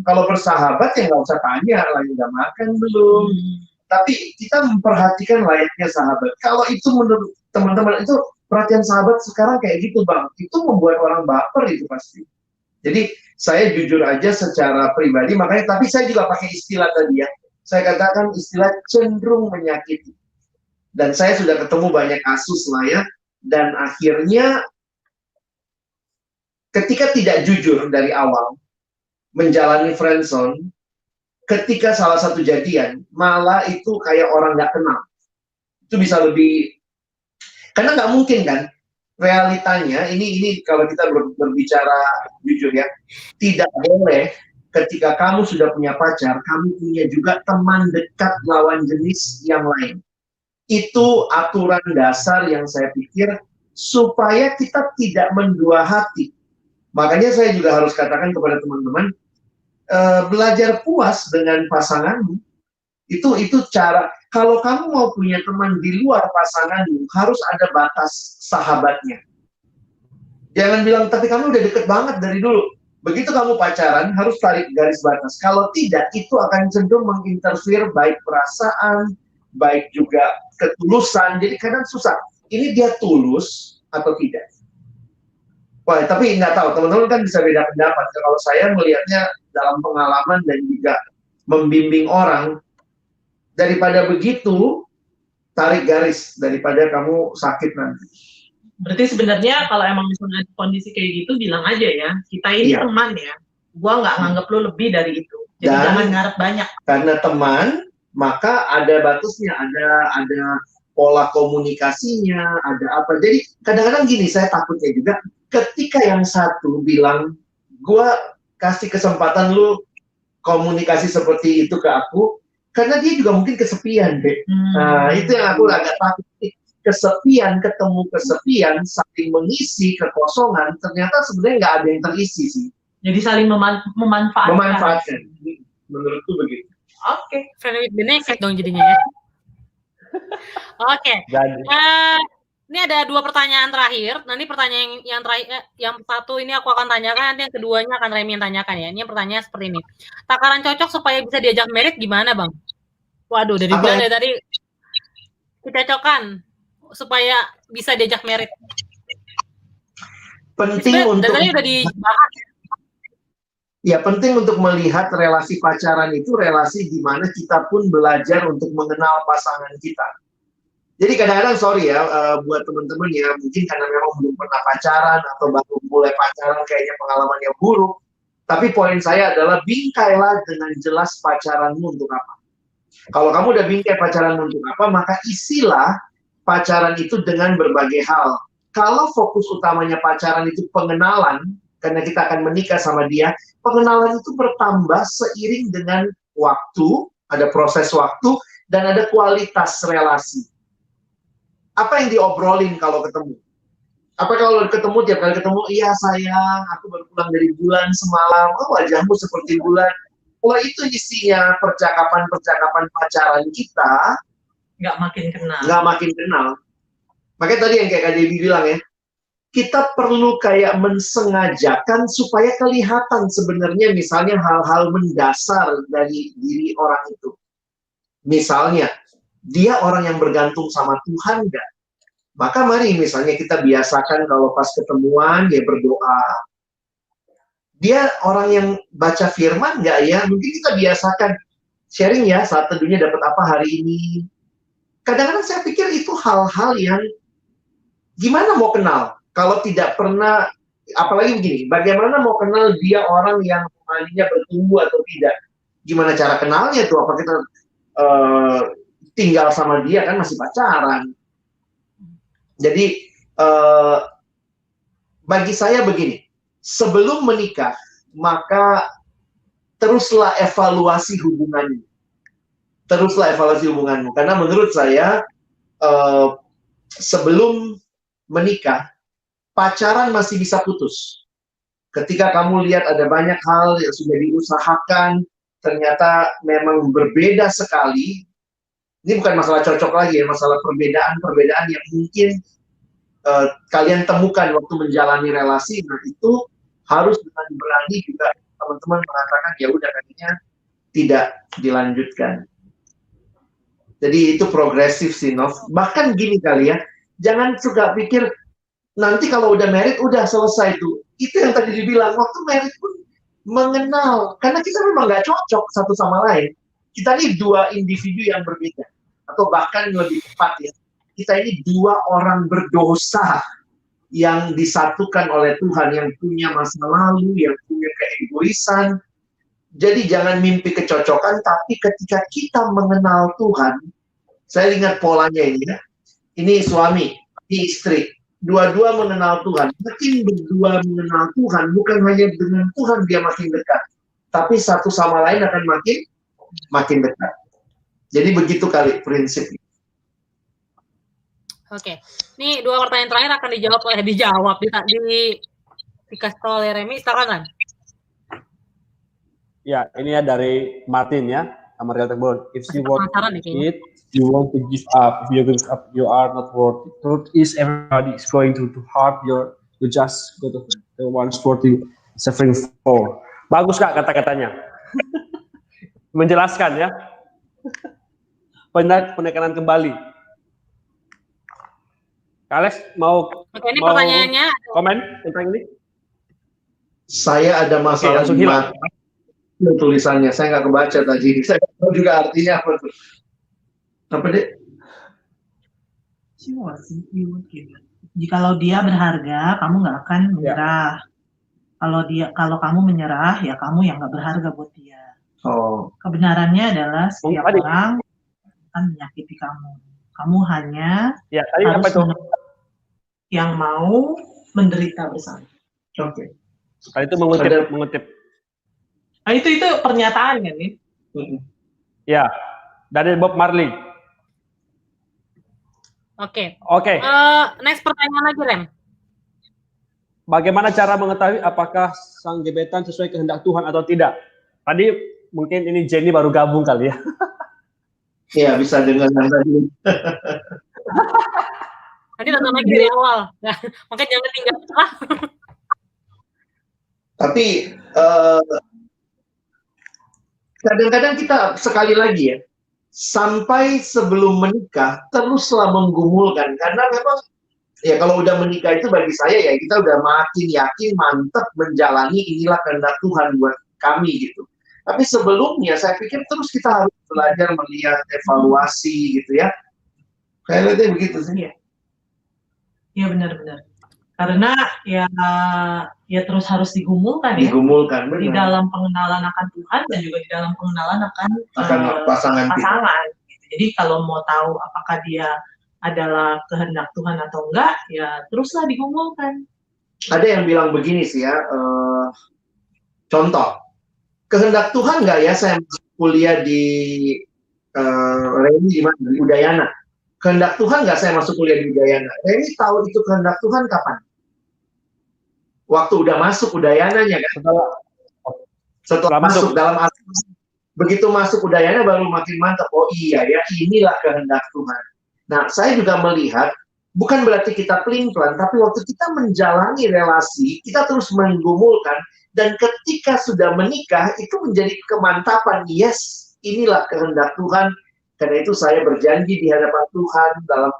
Kalau bersahabat ya nggak usah tanya, lagi udah makan belum. Tapi kita memperhatikan layaknya sahabat. Kalau itu menurut teman-teman, itu perhatian sahabat sekarang kayak gitu Bang, itu membuat orang baper itu pasti. Jadi saya jujur aja secara pribadi, makanya tapi saya juga pakai istilah tadi ya. Saya katakan istilah cenderung menyakiti. Dan saya sudah ketemu banyak kasus lah ya. Dan akhirnya ketika tidak jujur dari awal, menjalani friendzone, ketika salah satu jadian, malah itu kayak orang nggak kenal. Itu bisa lebih, karena nggak mungkin kan, realitanya, ini kalau kita berbicara jujur ya, tidak boleh ketika kamu sudah punya pacar, kamu punya juga teman dekat lawan jenis yang lain. Itu aturan dasar yang saya pikir, supaya kita tidak mendua hati. Makanya saya juga harus katakan kepada teman-teman, belajar puas dengan pasanganmu. Itu cara, kalau kamu mau punya teman di luar pasanganmu, harus ada batas sahabatnya. Jangan bilang, tapi kamu udah deket banget dari dulu. Begitu kamu pacaran, harus tarik garis batas. Kalau tidak, itu akan cenderung menginterfere baik perasaan, baik juga ketulusan. Jadi kadang susah. Ini dia tulus atau tidak? Wah, tapi nggak tahu. Teman-teman kan bisa beda pendapat. Kalau saya melihatnya dalam pengalaman dan juga membimbing orang, daripada begitu, tarik garis daripada kamu sakit nanti. Berarti sebenarnya kalau emang misalnya kondisi kayak gitu, bilang aja ya, kita ini teman ya, gua nggak nganggep lu lebih dari itu. Jadi dan jangan ngarep banyak. Karena teman, maka ada batasnya, ada pola komunikasinya, ada apa. Jadi kadang-kadang gini, saya takutnya juga, ketika yang satu bilang, gua kasih kesempatan lu komunikasi seperti itu ke aku, karena dia juga mungkin kesepian, deh. Nah, itu yang aku agak takut. Kesepian, ketemu kesepian, saling mengisi kekosongan, ternyata sebenarnya nggak ada yang terisi sih. Jadi saling memanfaatkan. Memanfaatkan. Menurutku begitu. Oke. Friend with benefit dong jadinya ya. Oke. Ini ada 2 pertanyaan terakhir. Nanti pertanyaan yang terakhir, yang satu ini aku akan tanyakan, nanti yang keduanya akan Remy yang tanyakan ya. Ini pertanyaan seperti ini. Takaran cocok supaya bisa diajak merit gimana, Bang? Waduh, dari Belanda tadi dicocokkan supaya bisa diajak merit. Penting untuk tadi udah dibahas. Ya, penting untuk melihat relasi pacaran itu relasi di mana kita pun belajar untuk mengenal pasangan kita. Jadi kadang-kadang sorry ya, buat teman-teman ya, mungkin karena memang belum pernah pacaran atau baru mulai pacaran kayaknya pengalamannya buruk. Tapi poin saya adalah bingkailah dengan jelas pacaranmu untuk apa. Kalau kamu udah bingkai pacaranmu untuk apa, maka isilah pacaran itu dengan berbagai hal. Kalau fokus utamanya pacaran itu pengenalan, karena kita akan menikah sama dia, pengenalan itu bertambah seiring dengan waktu, ada proses waktu, dan ada kualitas relasi. Apa yang diobrolin kalau ketemu? Apa kalau ketemu, tiap kali ketemu, iya sayang, aku baru pulang dari bulan semalam, oh wajahmu seperti bulan. Kalau itu isinya percakapan-percakapan pacaran kita, Nggak makin kenal. nggak makin kenal. Makanya tadi yang kayak Kak Debbie bilang ya, kita perlu kayak mensengajakan supaya kelihatan sebenarnya misalnya hal-hal mendasar dari diri orang itu. Misalnya, dia orang yang bergantung sama Tuhan nggak? Maka mari misalnya kita biasakan kalau pas ketemuan dia berdoa. Dia orang yang baca firman nggak ya? Mungkin kita biasakan sharing ya saat teduhnya dapat apa hari ini. Kadang-kadang saya pikir itu hal-hal yang gimana mau kenal kalau tidak pernah, apalagi begini, bagaimana mau kenal dia orang yang hatinya bertumbuh atau tidak? Gimana cara kenalnya tuh? Apa kita tinggal sama dia kan masih pacaran? Jadi bagi saya begini, sebelum menikah maka teruslah evaluasi hubunganmu. Teruslah evaluasi hubunganmu, karena menurut saya sebelum menikah, pacaran masih bisa putus. Ketika kamu lihat ada banyak hal yang sudah diusahakan, ternyata memang berbeda sekali. Ini bukan masalah cocok lagi ya, masalah perbedaan-perbedaan yang mungkin kalian temukan waktu menjalani relasi. Nah itu harus dengan berani juga teman-teman mengatakan ya udah kayaknya tidak dilanjutkan. Jadi itu progresif sih, Nov. Bahkan gini kali ya, jangan suka pikir nanti kalau udah married udah selesai tuh. Itu yang tadi dibilang, waktu married pun mengenal, karena kita memang nggak cocok satu sama lain. Kita ini dua individu yang berbeda, atau bahkan lebih tepat ya, kita ini dua orang berdosa yang disatukan oleh Tuhan, yang punya masa lalu, yang punya keegoisan. Jadi jangan mimpi kecocokan, tapi ketika kita mengenal Tuhan, saya ingat polanya ini ya, ini suami, ini istri, dua-dua mengenal Tuhan. Makin berdua mengenal Tuhan, bukan hanya dengan Tuhan dia makin dekat, tapi satu sama lain akan makin dekat. Jadi begitu kali prinsipnya. Oke, ini 2 pertanyaan terakhir akan dikasih tahu oleh Remy, silakan kan? Ya, ini ya dari Martin ya, sama Real Tegbon. If you want it, you want to give up. If you give up, you are not worth it. Truth is, everybody is going to hard. You just go to the one's worth you suffering for. Bagus Kak kata-katanya. Menjelaskan ya. Penekanan kembali. Alex mau Oke, ini pertanyaannya komen tentang ini? Saya ada masalah langsung hilang. Tulisannya saya nggak kebaca tadi. Saya tahu juga artinya apa tuh. Apa deh? Jikalau dia berharga, kamu nggak akan menyerah. Kalau kamu menyerah, ya kamu yang nggak berharga buat dia. Oh. Kebenarannya adalah setiap orang akan menyakiti kamu. Kamu hanya harus yang mau menderita bersama. Oke. Kali itu mengutip. Nah, itu pernyataan kan nih? Ya, dari Bob Marley. Oke. Next pertanyaan lagi, Rem. Bagaimana cara mengetahui apakah sang gebetan sesuai kehendak Tuhan atau tidak? Tadi mungkin ini Jenny baru gabung kali ya. Iya, bisa dengar tadi. Tadi nonton lagi dari awal. Nah, makanya jangan tinggal. Tapi kadang-kadang kita sekali lagi ya, sampai sebelum menikah teruslah menggumulkan, karena memang ya kalau udah menikah itu bagi saya ya kita udah makin yakin mantap menjalani inilah kehendak Tuhan buat kami gitu. Tapi sebelumnya saya pikir terus kita harus belajar melihat evaluasi gitu ya. Saya lihatnya begitu sih. Iya benar-benar. Karena ya terus harus digumulkan ya. Digumulkan, Di benar. dalam pengenalan akan Tuhan dan juga di dalam pengenalan akan Pasangan kita. pasangan. Gitu. Jadi kalau mau tahu apakah dia adalah kehendak Tuhan atau enggak, ya teruslah digumulkan. Ada yang bilang begini sih ya, contoh, kehendak Tuhan nggak ya saya masuk kuliah di Reni di mana? Di Udayana. Kehendak Tuhan nggak saya masuk kuliah di Udayana. Reni tahu itu kehendak Tuhan kapan? Waktu udah masuk Udayananya kan? Setelah masuk dalam arti, begitu masuk Udayana baru makin mantap. Oh iya ya, inilah kehendak Tuhan. Nah, saya juga melihat bukan berarti kita pelin-pelan, tapi waktu kita menjalani relasi, kita terus menggumulkan, dan ketika sudah menikah, itu menjadi kemantapan. Yes, inilah kehendak Tuhan. Karena itu saya berjanji di hadapan Tuhan dalam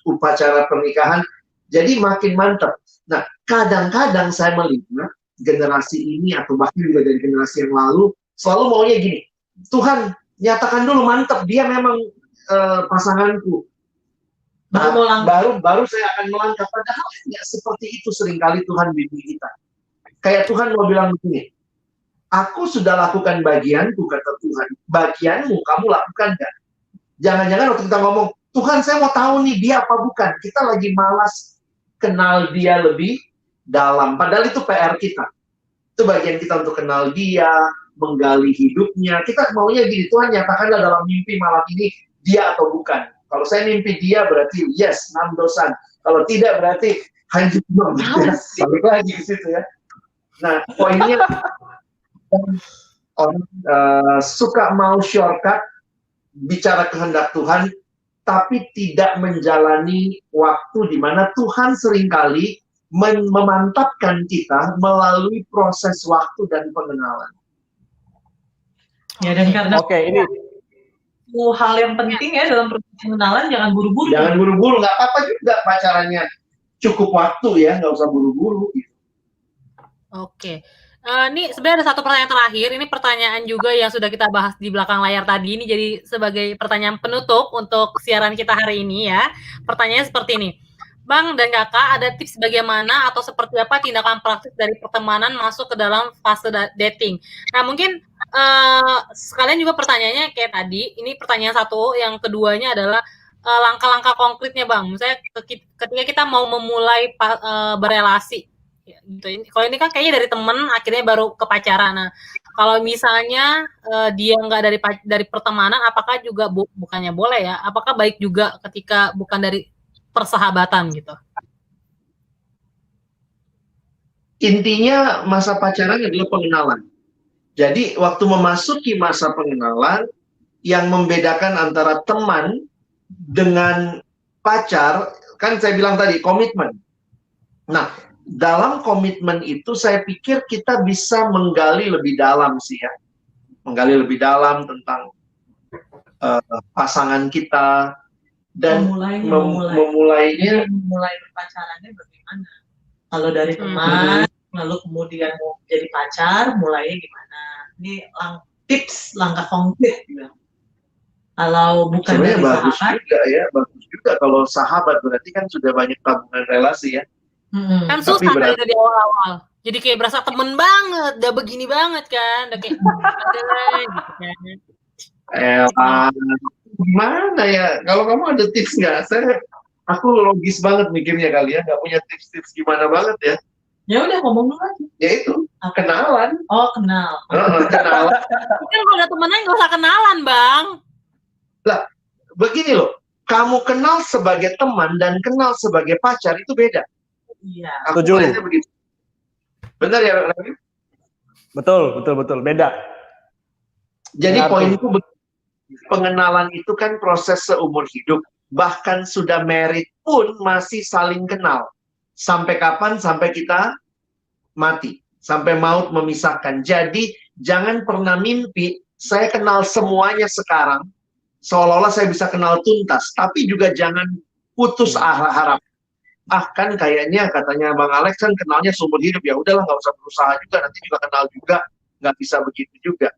upacara pernikahan. Jadi makin mantap. Nah, kadang-kadang saya melihat generasi ini atau bahkan juga dari generasi yang lalu selalu maunya gini, Tuhan nyatakan dulu mantap dia memang pasanganku. Baru saya akan melangkah. Padahal nggak seperti itu seringkali Tuhan bimbing kita. Kayak Tuhan mau bilang begini, aku sudah lakukan bagianku, kata Tuhan. Bagianmu kamu lakukan nggak? Jangan-jangan waktu kita ngomong, Tuhan saya mau tahu nih dia apa bukan. Kita lagi malas kenal dia lebih dalam. Padahal itu PR kita. Itu bagian kita untuk kenal dia, menggali hidupnya. Kita maunya gini, Tuhan nyatakanlah dalam mimpi malam ini dia atau bukan. Kalau saya mimpi dia berarti yes, 6 dosan. Kalau tidak berarti hancur. Balik lagi ke situ ya. Nah, poinnya orang suka mau shortcut bicara kehendak Tuhan, tapi tidak menjalani waktu di mana Tuhan seringkali memantapkan kita melalui proses waktu dan pengenalan. Ya, dan karena ini hal yang penting ya dalam proses pengenalan, jangan buru-buru. Jangan buru-buru, nggak apa-apa juga pacarannya. Cukup waktu ya, nggak usah buru-buru. Gitu. Oke. Ini sebenarnya ada satu pertanyaan terakhir. Ini pertanyaan juga yang sudah kita bahas di belakang layar tadi. Ini jadi sebagai pertanyaan penutup untuk siaran kita hari ini ya. Pertanyaannya seperti ini. Bang dan Kakak, ada tips bagaimana atau seperti apa tindakan praktis dari pertemanan masuk ke dalam fase dating? Nah, mungkin sekalian juga pertanyaannya kayak tadi. Ini pertanyaan satu. Yang keduanya adalah langkah-langkah konkretnya, Bang. Misalnya ketika kita mau memulai berelasi. Gitu. Kalau ini kan kayaknya dari temen akhirnya baru ke pacaran. Nah, kalau misalnya dia nggak dari pertemanan, apakah juga bukannya boleh ya? Apakah baik juga ketika bukan dari persahabatan gitu? Intinya masa pacaran adalah pengenalan. Jadi waktu memasuki masa pengenalan, yang membedakan antara teman dengan pacar, kan saya bilang tadi komitmen. Nah, dalam komitmen itu saya pikir kita bisa menggali lebih dalam sih ya. Menggali lebih dalam tentang pasangan kita dan memulainya. Memulai berpacarannya bagaimana? Kalau dari teman, lalu kemudian mau jadi pacar, mulainya gimana? Ini tips langkah konkret gitu. Kalau bukan sebenarnya dari bagus sahabat, juga ya, bagus juga kalau sahabat berarti kan sudah banyak tabungan relasi ya. Kan susah dari awal-awal. Jadi kayak berasa temen banget, udah begini banget kan, udah kayak gitu kan. Gimana ya? Kalau kamu ada tips nggak? Aku logis banget mikirnya kali ya, nggak punya tips-tips gimana banget ya. Ya udah ngomong dulu aja. Ya itu, kenalan. Oh, kenal. Kenalan. Mungkin kalau ada temennya nggak usah kenalan, Bang. Lah, begini loh, kamu kenal sebagai teman dan kenal sebagai pacar itu beda. Iya. Aku melihatnya begitu. Benar ya, Rafi? Betul, beda. Jadi poinku, pengenalan itu kan proses seumur hidup. Bahkan sudah married pun masih saling kenal. Sampai kapan? Sampai kita mati. Sampai maut memisahkan. Jadi jangan pernah mimpi, saya kenal semuanya sekarang. Seolah-olah saya bisa kenal tuntas. Tapi juga jangan putus harap. Kan kayaknya katanya Bang Alex kan kenalnya seumur hidup. Ya udahlah, nggak usah berusaha juga. Nanti juga kenal juga. nggak bisa begitu juga.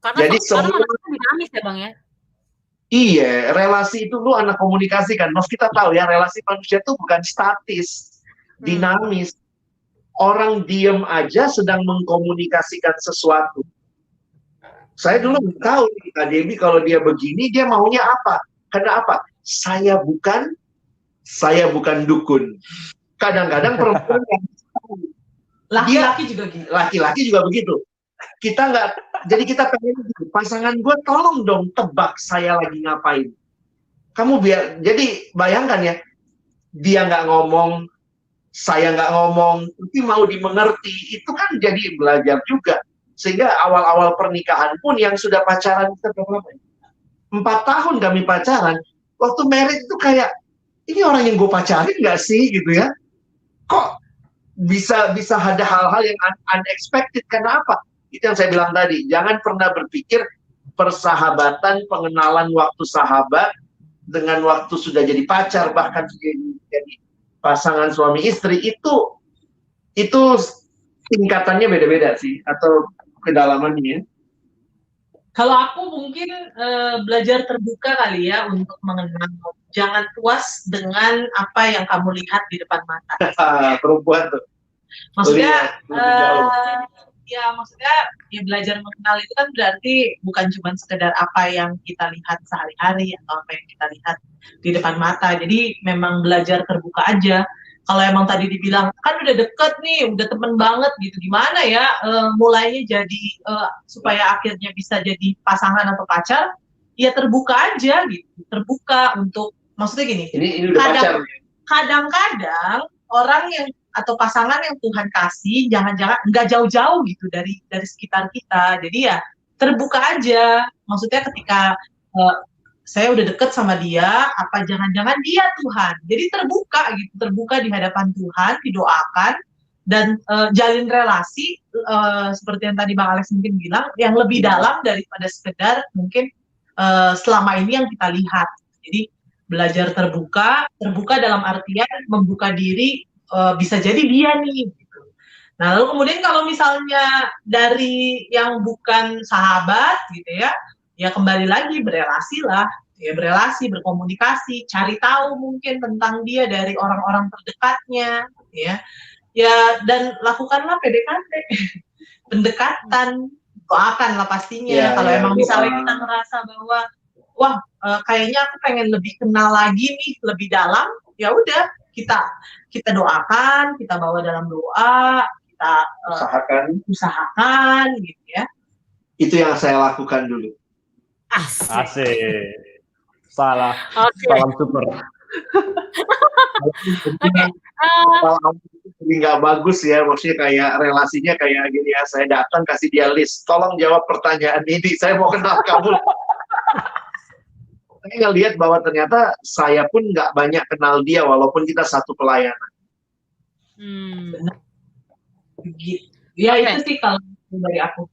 Karena Jadi karena semua manusia dinamis ya Bang ya. iya, relasi itu lu anak komunikasi kan. Mas kita tahu ya, relasi manusia itu bukan statis, dinamis. Orang diem aja sedang mengkomunikasikan sesuatu. Saya dulu nggak tahu Kak Debbie kalau dia begini dia maunya apa? Karena apa? Saya bukan dukun. Kadang-kadang perempuan yang Laki-laki juga gitu. laki-laki juga begitu. Kita nggak, jadi kita pengen gitu, pasangan gue tolong dong tebak saya lagi ngapain. Kamu jadi bayangkan ya, dia nggak ngomong, saya nggak ngomong, tapi mau dimengerti, itu kan jadi belajar juga. Sehingga awal-awal pernikahan pun yang sudah pacaran, kita berapa? 4 tahun kami pacaran, waktu married itu kayak, ini orang yang gue pacarin nggak sih gitu ya? Kok bisa ada hal-hal yang unexpected, karena apa? Itu yang saya bilang tadi, jangan pernah berpikir persahabatan, pengenalan waktu sahabat dengan waktu sudah jadi pacar, bahkan jadi pasangan suami istri, itu tingkatannya beda-beda sih, atau kedalamannya. Kalau aku mungkin belajar terbuka kali ya untuk mengenal. Jangan puas dengan apa yang kamu lihat di depan mata. Perempuan tuh. Maksudnya, Lebih jauh. maksudnya belajar mengenal itu kan berarti bukan cuma sekedar apa yang kita lihat sehari-hari atau apa yang kita lihat di depan mata. Jadi memang belajar terbuka aja. Kalau emang tadi dibilang kan udah deket nih, udah temen banget gitu, gimana ya mulainya jadi supaya akhirnya bisa jadi pasangan atau pacar, ya terbuka aja gitu, terbuka untuk, maksudnya gini, Ini udah pacar. kadang-kadang orang yang atau pasangan yang Tuhan kasih jangan-jangan nggak jauh-jauh gitu dari sekitar kita, jadi ya terbuka aja, maksudnya ketika saya udah deket sama dia, apa jangan-jangan dia Tuhan, jadi terbuka di hadapan Tuhan, didoakan dan jalin relasi seperti yang tadi Bang Alex mungkin bilang, yang lebih dalam daripada sekedar mungkin selama ini yang kita lihat. Jadi belajar terbuka dalam artian membuka diri, bisa jadi dia nih. Gitu. Nah lalu kemudian kalau misalnya dari yang bukan sahabat gitu ya kembali lagi berelasi lah, ya berelasi, berkomunikasi, cari tahu mungkin tentang dia dari orang-orang terdekatnya, ya dan lakukanlah PDKT, pendekatan, doakan lah pastinya. Kalau emang misalnya kita merasa bahwa wah kayaknya aku pengen lebih kenal lagi nih, lebih dalam, ya udah kita doakan, kita bawa dalam doa, kita usahakan gitu ya. Itu yang saya lakukan dulu. Asik. Salam super. Jadi nggak bagus ya, maksudnya kayak relasinya kayak gini ya, saya datang kasih dia list, tolong jawab pertanyaan ini, saya mau kenal kamu. Saya ngelihat bahwa ternyata saya pun nggak banyak kenal dia walaupun kita satu pelayanan. Ya itu sih kalau dari aku.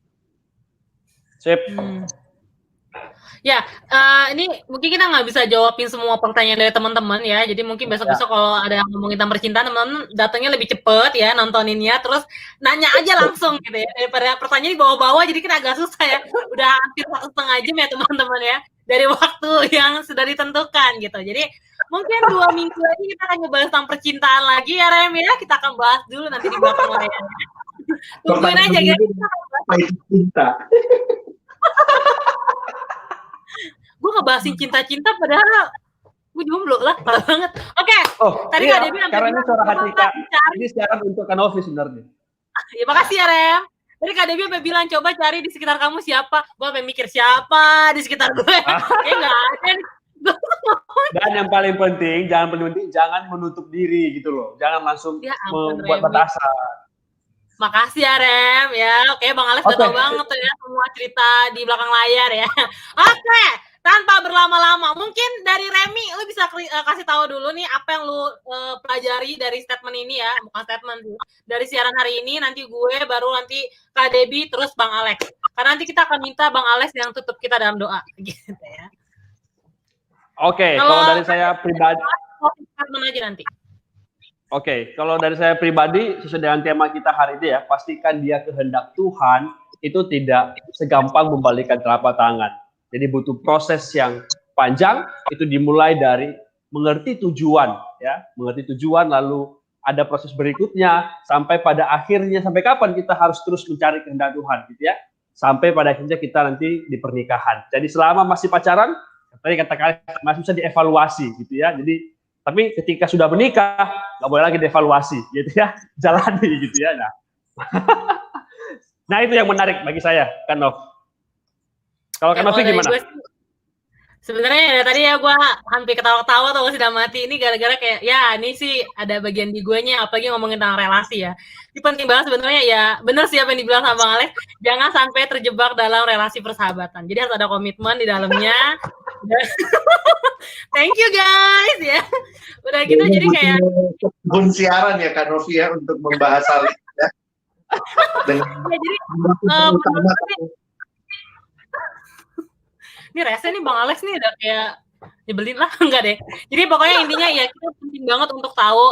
Sip. Ya, ini mungkin kita nggak bisa jawabin semua pertanyaan dari teman-teman ya. Jadi mungkin besok-besok kalau ada yang ngomongin tentang percintaan, teman-teman datangnya lebih cepet ya nontoninnya. Terus nanya aja langsung gitu ya. Daripada pertanyaan di bawah-bawah, jadi kan agak susah ya. Udah hampir 1,5 jam ya teman-teman ya. Dari waktu yang sudah ditentukan gitu. Jadi mungkin 2 minggu lagi kita akan ngebahas tentang percintaan lagi ya Rem ya. Kita akan bahas dulu nanti di belakang layarnya. Tungguin aja guys. Apa itu cinta? Gue ngebahasin cinta-cinta padahal gue jomblo lah, parah banget. Oke. Tadi Kak Debbie karena ini suara hati Kak. Ini siaran untuk Kanovi sebenarnya. Ya makasih ya Rem. Tadi Kak Debbie sampai bilang coba cari di sekitar kamu siapa. Gue sampai mikir siapa di sekitar gue. Kayaknya nggak ada. Dan yang paling penting jangan menutup diri gitu loh. Jangan langsung membuat batasan. Makasih ya Rem ya. Oke Bang Alex udah tahu banget tuh ya semua cerita di belakang layar ya. Oke. Tanpa berlama-lama, mungkin dari Remi, lu bisa kasih tahu dulu nih apa yang lu pelajari dari statement ini ya, bukan statement sih, dari siaran hari ini. Nanti gue, baru nanti Kak Debbie, terus Bang Alex. Karena nanti kita akan minta Bang Alex yang tutup kita dalam doa, gitu ya. Oke, kalau dari saya pribadi, statement aja nanti. Oke, kalau dari saya pribadi, sesuai dengan tema kita hari ini ya, pastikan dia kehendak Tuhan itu tidak segampang membalikan telapak tangan. Jadi butuh proses yang panjang, itu dimulai dari mengerti tujuan, ya, mengerti tujuan, lalu ada proses berikutnya, sampai pada akhirnya, sampai kapan kita harus terus mencari kehendak Tuhan, gitu ya, sampai pada akhirnya kita nanti di pernikahan. Jadi selama masih pacaran, tadi katakan masih bisa dievaluasi, gitu ya, jadi tapi ketika sudah menikah, nggak boleh lagi dievaluasi, gitu ya, jalani, gitu ya. Nah, nah itu yang menarik bagi saya, kan Nov. Kalau Ya, kan Novi kalau dari gimana? gue sih, sebenarnya ya tadi ya gue hampir ketawa-ketawa tuh sudah mati ini gara-gara kayak ya ini sih ada bagian di guenya, apalagi ngomongin tentang relasi ya. Ini penting banget sebenarnya ya, bener sih apa yang dibilang sama Bang Alex, jangan sampai terjebak dalam relasi persahabatan. Jadi harus ada komitmen di dalamnya. Thank you guys ya. Udah gitu jadi kayak kebun siaran ya Kak Novi ya untuk membahas hal ini ya. Dengan ya jadi utama menurut gue nih, ini rese nih Bang Alex nih udah kayak nyebelin lah enggak deh. Jadi pokoknya intinya ya kita penting banget untuk tahu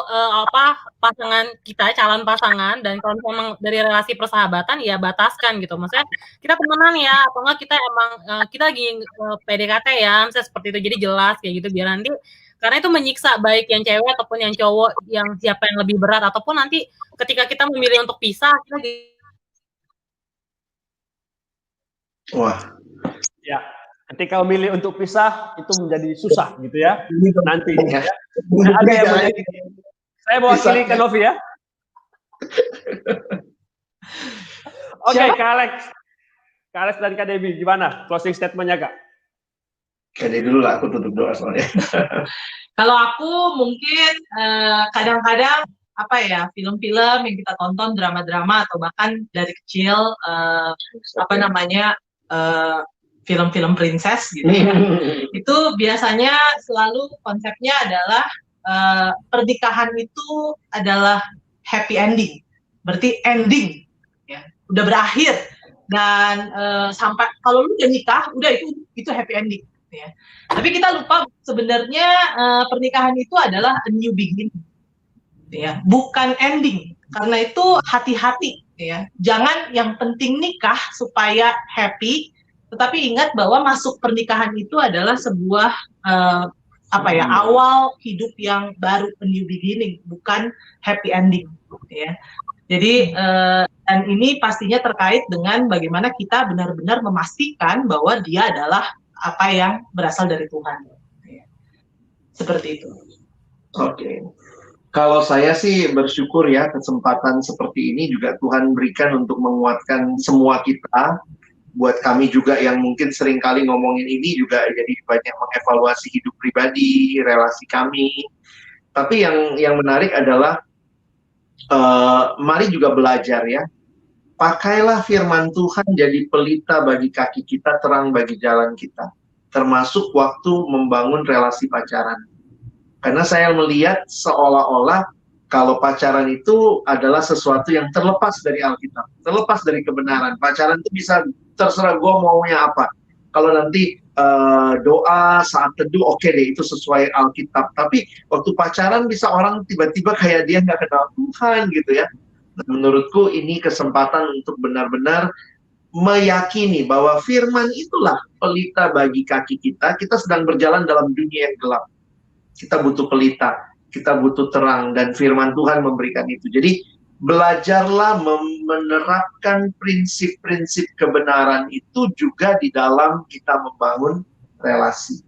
apa pasangan kita, calon pasangan, dan kalau memang dari relasi persahabatan ya bataskan gitu. Maksudnya kita temenan ya, atau enggak kita emang kita lagi PDKT ya, misalnya seperti itu. Jadi jelas kayak gitu biar nanti karena itu menyiksa baik yang cewek ataupun yang cowok, yang siapa yang lebih berat, ataupun nanti ketika kita memilih untuk pisah kita wah, Ya, ketika memilih untuk pisah itu menjadi susah, gitu ya. ini Nanti, ya. ya. Nah, ada yang menjadi, saya mewakili Kak Novi ya. Oke, Kak Alex dan Kak Debbie, gimana closing statement-nya, Kak? Kayaknya dulu lah, aku tutup doa soalnya. Kalau aku mungkin kadang-kadang apa ya, film-film yang kita tonton, drama-drama atau bahkan dari kecil apa namanya film-film princess gitu ya. Itu biasanya selalu konsepnya adalah pernikahan itu adalah happy ending. Berarti ending ya, udah berakhir dan sampai kalau lu udah nikah, udah itu happy ending ya. Tapi kita lupa sebenarnya pernikahan itu adalah a new beginning. Ya, bukan ending. Karena itu hati-hati ya. Jangan yang penting nikah supaya happy, tetapi ingat bahwa masuk pernikahan itu adalah sebuah apa ya, awal hidup yang baru, a new beginning, bukan happy ending ya. Jadi dan ini pastinya terkait dengan bagaimana kita benar-benar memastikan bahwa dia adalah apa yang berasal dari Tuhan. Seperti itu. Oke. Kalau saya sih bersyukur ya kesempatan seperti ini juga Tuhan berikan untuk menguatkan semua kita. Buat kami juga yang mungkin sering kali ngomongin ini juga jadi banyak mengevaluasi hidup pribadi, relasi kami. Tapi yang menarik adalah mari juga belajar ya. Pakailah firman Tuhan jadi pelita bagi kaki kita, terang bagi jalan kita. Termasuk waktu membangun relasi pacaran. Karena saya melihat seolah-olah kalau pacaran itu adalah sesuatu yang terlepas dari Alkitab, terlepas dari kebenaran. Pacaran itu bisa terserah gue maunya apa. Kalau nanti doa saat teduh, oke deh, itu sesuai Alkitab. Tapi waktu pacaran bisa orang tiba-tiba kayak dia nggak kenal Tuhan gitu ya. Nah, menurutku ini kesempatan untuk benar-benar meyakini bahwa firman itulah pelita bagi kaki kita. Kita sedang berjalan dalam dunia yang gelap. Kita butuh pelita, kita butuh terang, dan firman Tuhan memberikan itu. Jadi belajarlah menerapkan prinsip-prinsip kebenaran itu juga di dalam kita membangun relasi.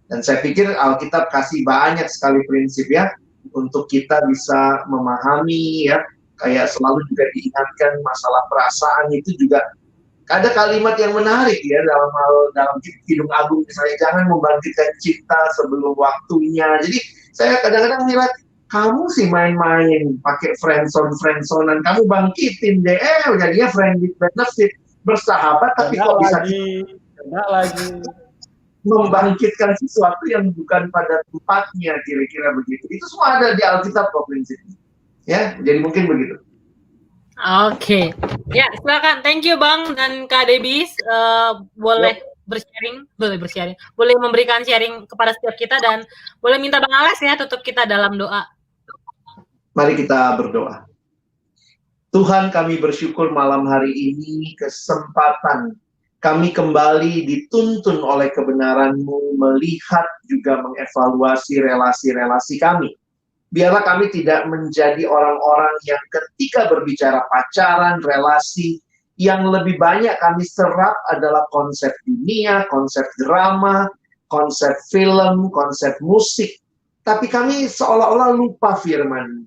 Dan saya pikir Alkitab kasih banyak sekali prinsip ya, untuk kita bisa memahami ya, kayak selalu juga diingatkan masalah perasaan itu juga. Ada kalimat yang menarik ya dalam Kidung Agung misalnya, jangan membangkitkan cinta sebelum waktunya. Jadi saya kadang-kadang melihat kamu sih main-main pakai friendzone-friendzonan, kamu bangkitin deh, jadinya friend with benefit, bersahabat tapi kok bisa lagi membangkitkan sesuatu yang bukan pada tempatnya, kira-kira begitu. Itu semua ada di Alkitab kok prinsipnya. Ya, jadi mungkin begitu. Oke, ya silakan. Thank you Bang dan Kak Debis. Boleh bersharing, boleh memberikan sharing kepada setiap kita dan boleh minta Bang Alex ya tutup kita dalam doa. Mari kita berdoa. Tuhan, kami bersyukur malam hari ini kesempatan kami kembali dituntun oleh kebenaran-Mu, melihat juga mengevaluasi relasi-relasi kami. Biarlah kami tidak menjadi orang-orang yang ketika berbicara pacaran, relasi, yang lebih banyak kami serap adalah konsep dunia, konsep drama, konsep film, konsep musik. Tapi kami seolah-olah lupa firman.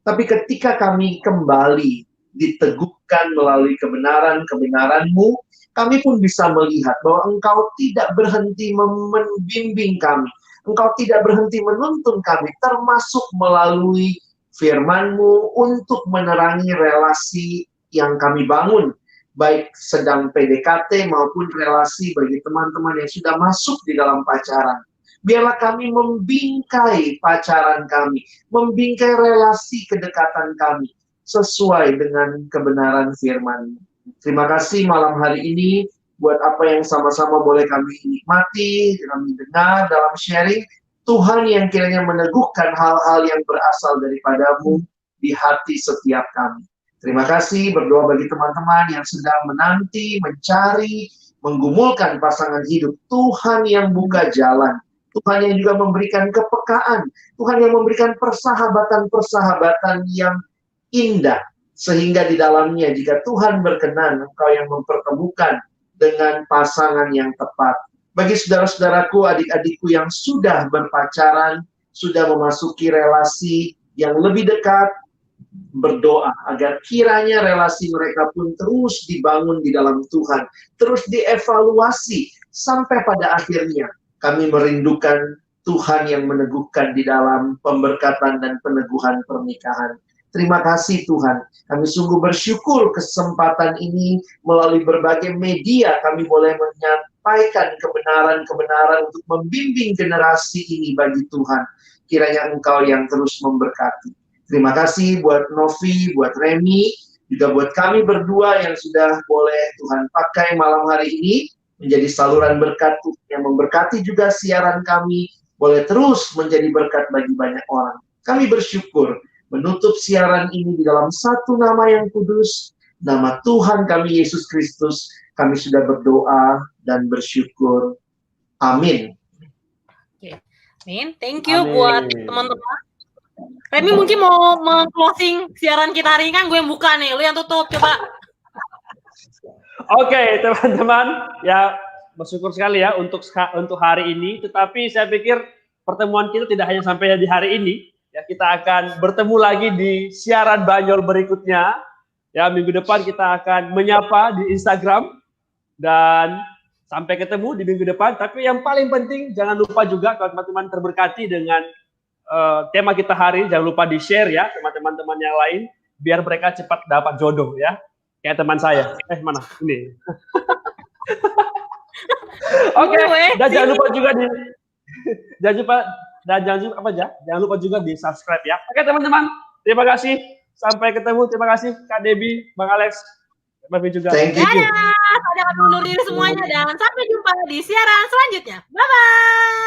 Tapi ketika kami kembali diteguhkan melalui kebenaran-kebenaran-Mu, kami pun bisa melihat bahwa Engkau tidak berhenti membimbing kami. Engkau tidak berhenti menuntun kami, termasuk melalui firman-Mu untuk menerangi relasi yang kami bangun. Baik sedang PDKT maupun relasi bagi teman-teman yang sudah masuk di dalam pacaran. Biarlah kami membingkai pacaran kami, membingkai relasi kedekatan kami, sesuai dengan kebenaran firman. Terima kasih malam hari ini, buat apa yang sama-sama boleh kami nikmati, kami dengar dalam sharing, Tuhan yang kiranya meneguhkan hal-hal yang berasal daripada-Mu di hati setiap kami. Terima kasih, berdoa bagi teman-teman yang sedang menanti, mencari, menggumulkan pasangan hidup. Tuhan yang buka jalan. Tuhan yang juga memberikan kepekaan, Tuhan yang memberikan persahabatan-persahabatan yang indah, sehingga di dalamnya jika Tuhan berkenan, Engkau yang mempertemukan dengan pasangan yang tepat. Bagi saudara-saudaraku, adik-adikku yang sudah berpacaran, sudah memasuki relasi yang lebih dekat, berdoa agar kiranya relasi mereka pun terus dibangun di dalam Tuhan, terus dievaluasi, sampai pada akhirnya kami merindukan Tuhan yang meneguhkan di dalam pemberkatan dan peneguhan pernikahan. Terima kasih Tuhan, kami sungguh bersyukur kesempatan ini melalui berbagai media kami boleh menyampaikan kebenaran-kebenaran untuk membimbing generasi ini bagi Tuhan. Kiranya Engkau yang terus memberkati. Terima kasih buat Novi, buat Remy, juga buat kami berdua yang sudah boleh Tuhan pakai malam hari ini menjadi saluran berkat yang memberkati juga siaran kami, boleh terus menjadi berkat bagi banyak orang. Kami bersyukur menutup siaran ini di dalam satu nama yang kudus, nama Tuhan kami Yesus Kristus. Kami sudah berdoa dan bersyukur. Amin. Oke. Amin. Thank you buat teman-teman. Remy mungkin mau closing siaran kita hari ini, kan gue yang buka nih, lu yang tutup, coba. Oke, teman-teman, ya bersyukur sekali ya untuk hari ini. Tetapi saya pikir pertemuan kita tidak hanya sampai di hari ini. Ya, kita akan bertemu lagi di siaran Banyol berikutnya. Ya, minggu depan kita akan menyapa di Instagram dan sampai ketemu di minggu depan. Tapi yang paling penting jangan lupa juga kalau teman-teman terberkati dengan tema kita hari, jangan lupa di-share ya teman-teman yang lain biar mereka cepat dapat jodoh ya. Kayak teman saya. Mana? Ini. Oke, dan jangan lupa juga jangan lupa juga di subscribe ya. Oke teman-teman, terima kasih. Sampai ketemu. Terima kasih Kak Debbie, Bang Alex, Mbak juga. Thank you. Dadah, saya akan undur diri semuanya dan sampai jumpa di siaran selanjutnya. Bye bye.